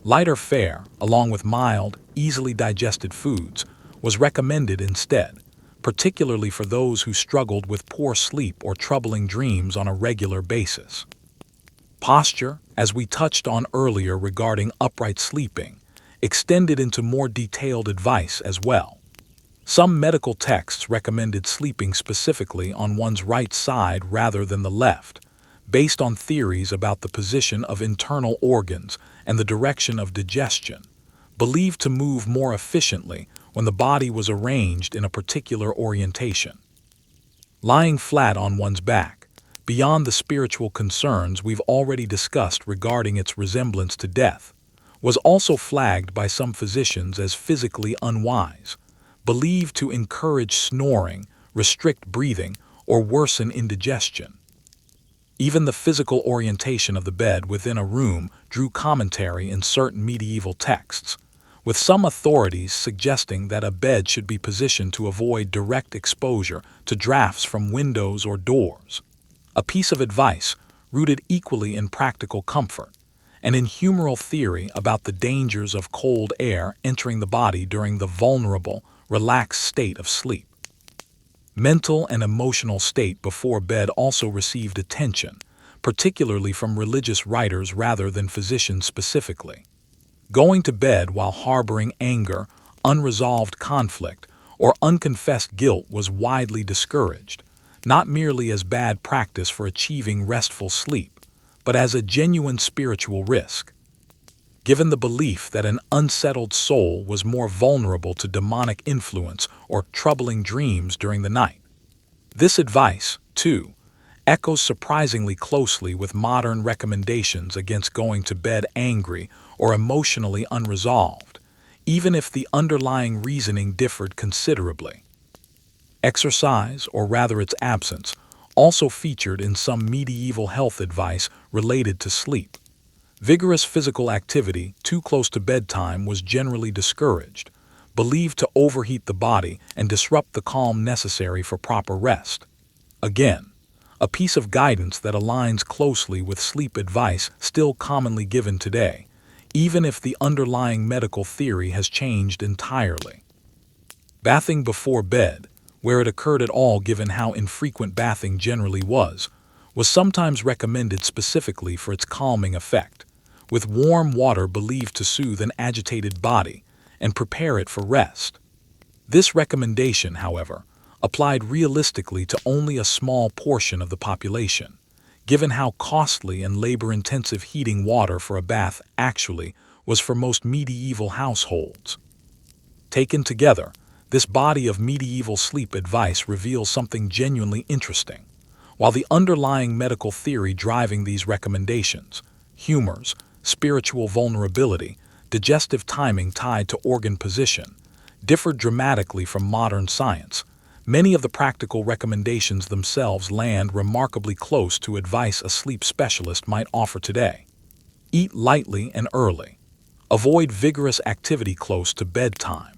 Speaker 1: Lighter fare, along with mild, easily digested foods, was recommended instead, particularly for those who struggled with poor sleep or troubling dreams on a regular basis. Posture, as we touched on earlier regarding upright sleeping, extended into more detailed advice as well. Some medical texts recommended sleeping specifically on one's right side rather than the left, based on theories about the position of internal organs and the direction of digestion, believed to move more efficiently when the body was arranged in a particular orientation. Lying flat on one's back, beyond the spiritual concerns we've already discussed regarding its resemblance to death, was also flagged by some physicians as physically unwise, believed to encourage snoring, restrict breathing, or worsen indigestion. Even the physical orientation of the bed within a room drew commentary in certain medieval texts, with some authorities suggesting that a bed should be positioned to avoid direct exposure to drafts from windows or doors. A piece of advice rooted equally in practical comfort and in humoral theory about the dangers of cold air entering the body during the vulnerable, relaxed state of sleep. Mental and emotional state before bed also received attention, particularly from religious writers rather than physicians specifically. Going to bed while harboring anger, unresolved conflict, or unconfessed guilt was widely discouraged, not merely as bad practice for achieving restful sleep, but as a genuine spiritual risk. Given the belief that an unsettled soul was more vulnerable to demonic influence or troubling dreams during the night. This advice, too, echoes surprisingly closely with modern recommendations against going to bed angry or emotionally unresolved, even if the underlying reasoning differed considerably. Exercise, or rather its absence, also featured in some medieval health advice related to sleep. Vigorous physical activity too close to bedtime was generally discouraged, believed to overheat the body and disrupt the calm necessary for proper rest. Again, a piece of guidance that aligns closely with sleep advice still commonly given today, even if the underlying medical theory has changed entirely. Bathing before bed, where it occurred at all given how infrequent bathing generally was sometimes recommended specifically for its calming effect, with warm water believed to soothe an agitated body and prepare it for rest. This recommendation, however, applied realistically to only a small portion of the population, given how costly and labor-intensive heating water for a bath actually was for most medieval households. Taken together, this body of medieval sleep advice reveals something genuinely interesting. While the underlying medical theory driving these recommendations, humors, spiritual vulnerability, digestive timing tied to organ position, differed dramatically from modern science, many of the practical recommendations themselves land remarkably close to advice a sleep specialist might offer today. Eat lightly and early. Avoid vigorous activity close to bedtime.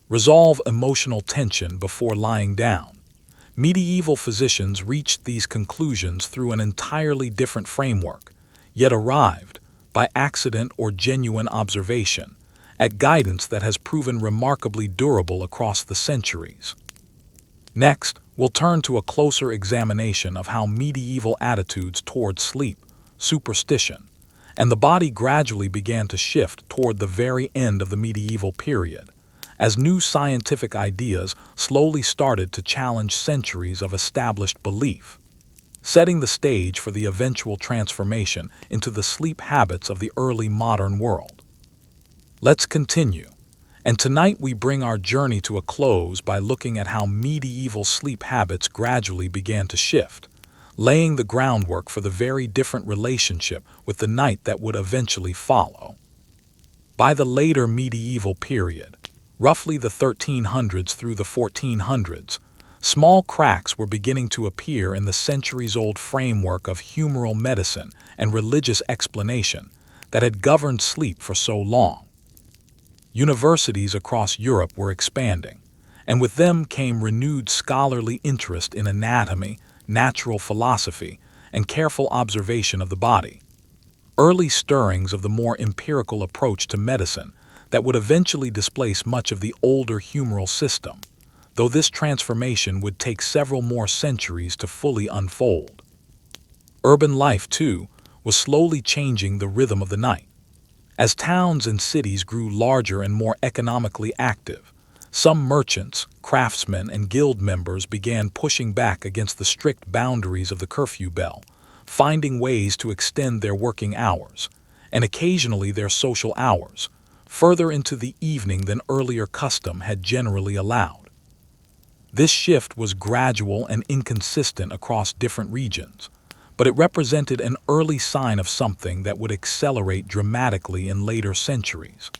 Speaker 1: Resolve emotional tension before lying down. Medieval physicians reached these conclusions through an entirely different framework, yet arrived, by accident or genuine observation, at guidance that has proven remarkably durable across the centuries. Next, we'll turn to a closer examination of how medieval attitudes toward sleep, superstition, and the body gradually began to shift toward the very end of the medieval period, as new scientific ideas slowly started to challenge centuries of established belief, setting the stage for the eventual transformation into the sleep habits of the early modern world. Let's continue, and tonight we bring our journey to a close by looking at how medieval sleep habits gradually began to shift, laying the groundwork for the very different relationship with the night that would eventually follow. By the later medieval period, roughly the 1300s through the 1400s, small cracks were beginning to appear in the centuries-old framework of humoral medicine and religious explanation that had governed sleep for so long. Universities across Europe were expanding, and with them came renewed scholarly interest in anatomy, natural philosophy, and careful observation of the body. Early stirrings of the more empirical approach to medicine that would eventually displace much of the older humoral system, though this transformation would take several more centuries to fully unfold. Urban life, too, was slowly changing the rhythm of the night. As towns and cities grew larger and more economically active, some merchants, craftsmen, and guild members began pushing back against the strict boundaries of the curfew bell, finding ways to extend their working hours, and occasionally their social hours, further into the evening than earlier custom had generally allowed. This shift was gradual and inconsistent across different regions, but it represented an early sign of something that would accelerate dramatically in later centuries: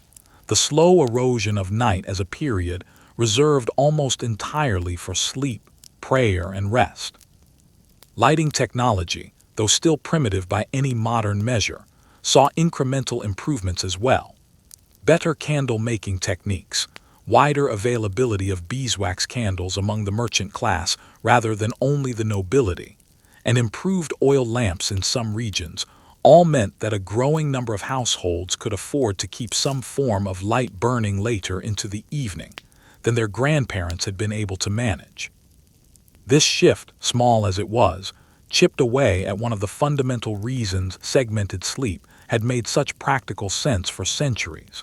Speaker 1: the slow erosion of night as a period reserved almost entirely for sleep, prayer, and rest. Lighting technology, though still primitive by any modern measure, saw incremental improvements as well. Better candle-making techniques, wider availability of beeswax candles among the merchant class rather than only the nobility, and improved oil lamps in some regions all meant that a growing number of households could afford to keep some form of light burning later into the evening than their grandparents had been able to manage. This shift, small as it was, chipped away at one of the fundamental reasons segmented sleep had made such practical sense for centuries.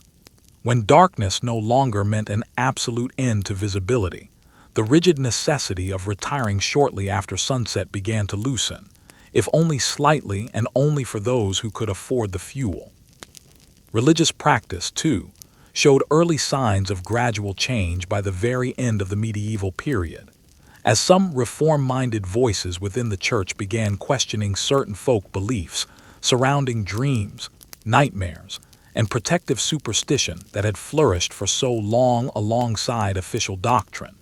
Speaker 1: When darkness no longer meant an absolute end to visibility, the rigid necessity of retiring shortly after sunset began to loosen, if only slightly and only for those who could afford the fuel. Religious practice, too, showed early signs of gradual change by the very end of the medieval period, as some reform-minded voices within the church began questioning certain folk beliefs surrounding dreams, nightmares, and protective superstition that had flourished for so long alongside official doctrine.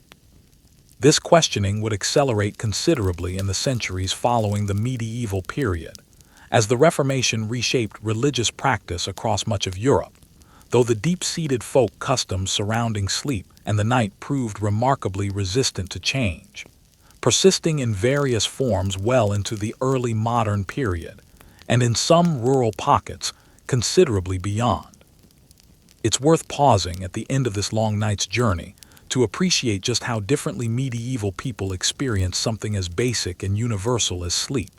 Speaker 1: This questioning would accelerate considerably in the centuries following the medieval period, as the Reformation reshaped religious practice across much of Europe, though the deep-seated folk customs surrounding sleep and the night proved remarkably resistant to change, persisting in various forms well into the early modern period, and in some rural pockets, considerably beyond. It's worth pausing at the end of this long night's journey to appreciate just how differently medieval people experienced something as basic and universal as sleep.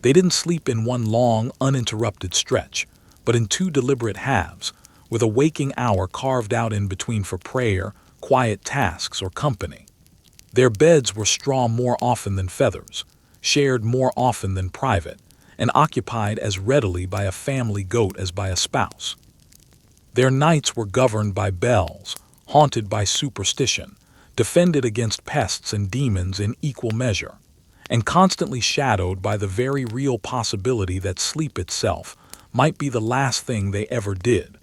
Speaker 1: They didn't sleep in one long, uninterrupted stretch, but in two deliberate halves, with a waking hour carved out in between for prayer, quiet tasks, or company. Their beds were straw more often than feathers, shared more often than private, and occupied as readily by a family goat as by a spouse. Their nights were governed by bells, haunted by superstition, defended against pests and demons in equal measure, and constantly shadowed by the very real possibility that sleep itself might be the last thing they ever did.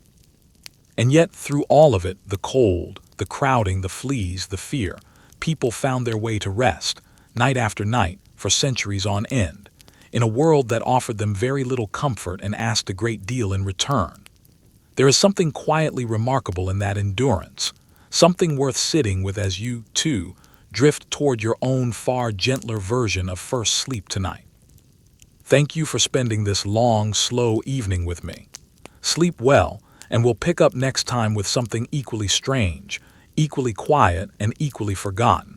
Speaker 1: And yet, through all of it, the cold, the crowding, the fleas, the fear, people found their way to rest, night after night, for centuries on end, in a world that offered them very little comfort and asked a great deal in return. There is something quietly remarkable in that endurance, something worth sitting with as you, too, drift toward your own far gentler version of first sleep tonight. Thank you for spending this long, slow evening with me. Sleep well, and we'll pick up next time with something equally strange, equally quiet, and equally forgotten.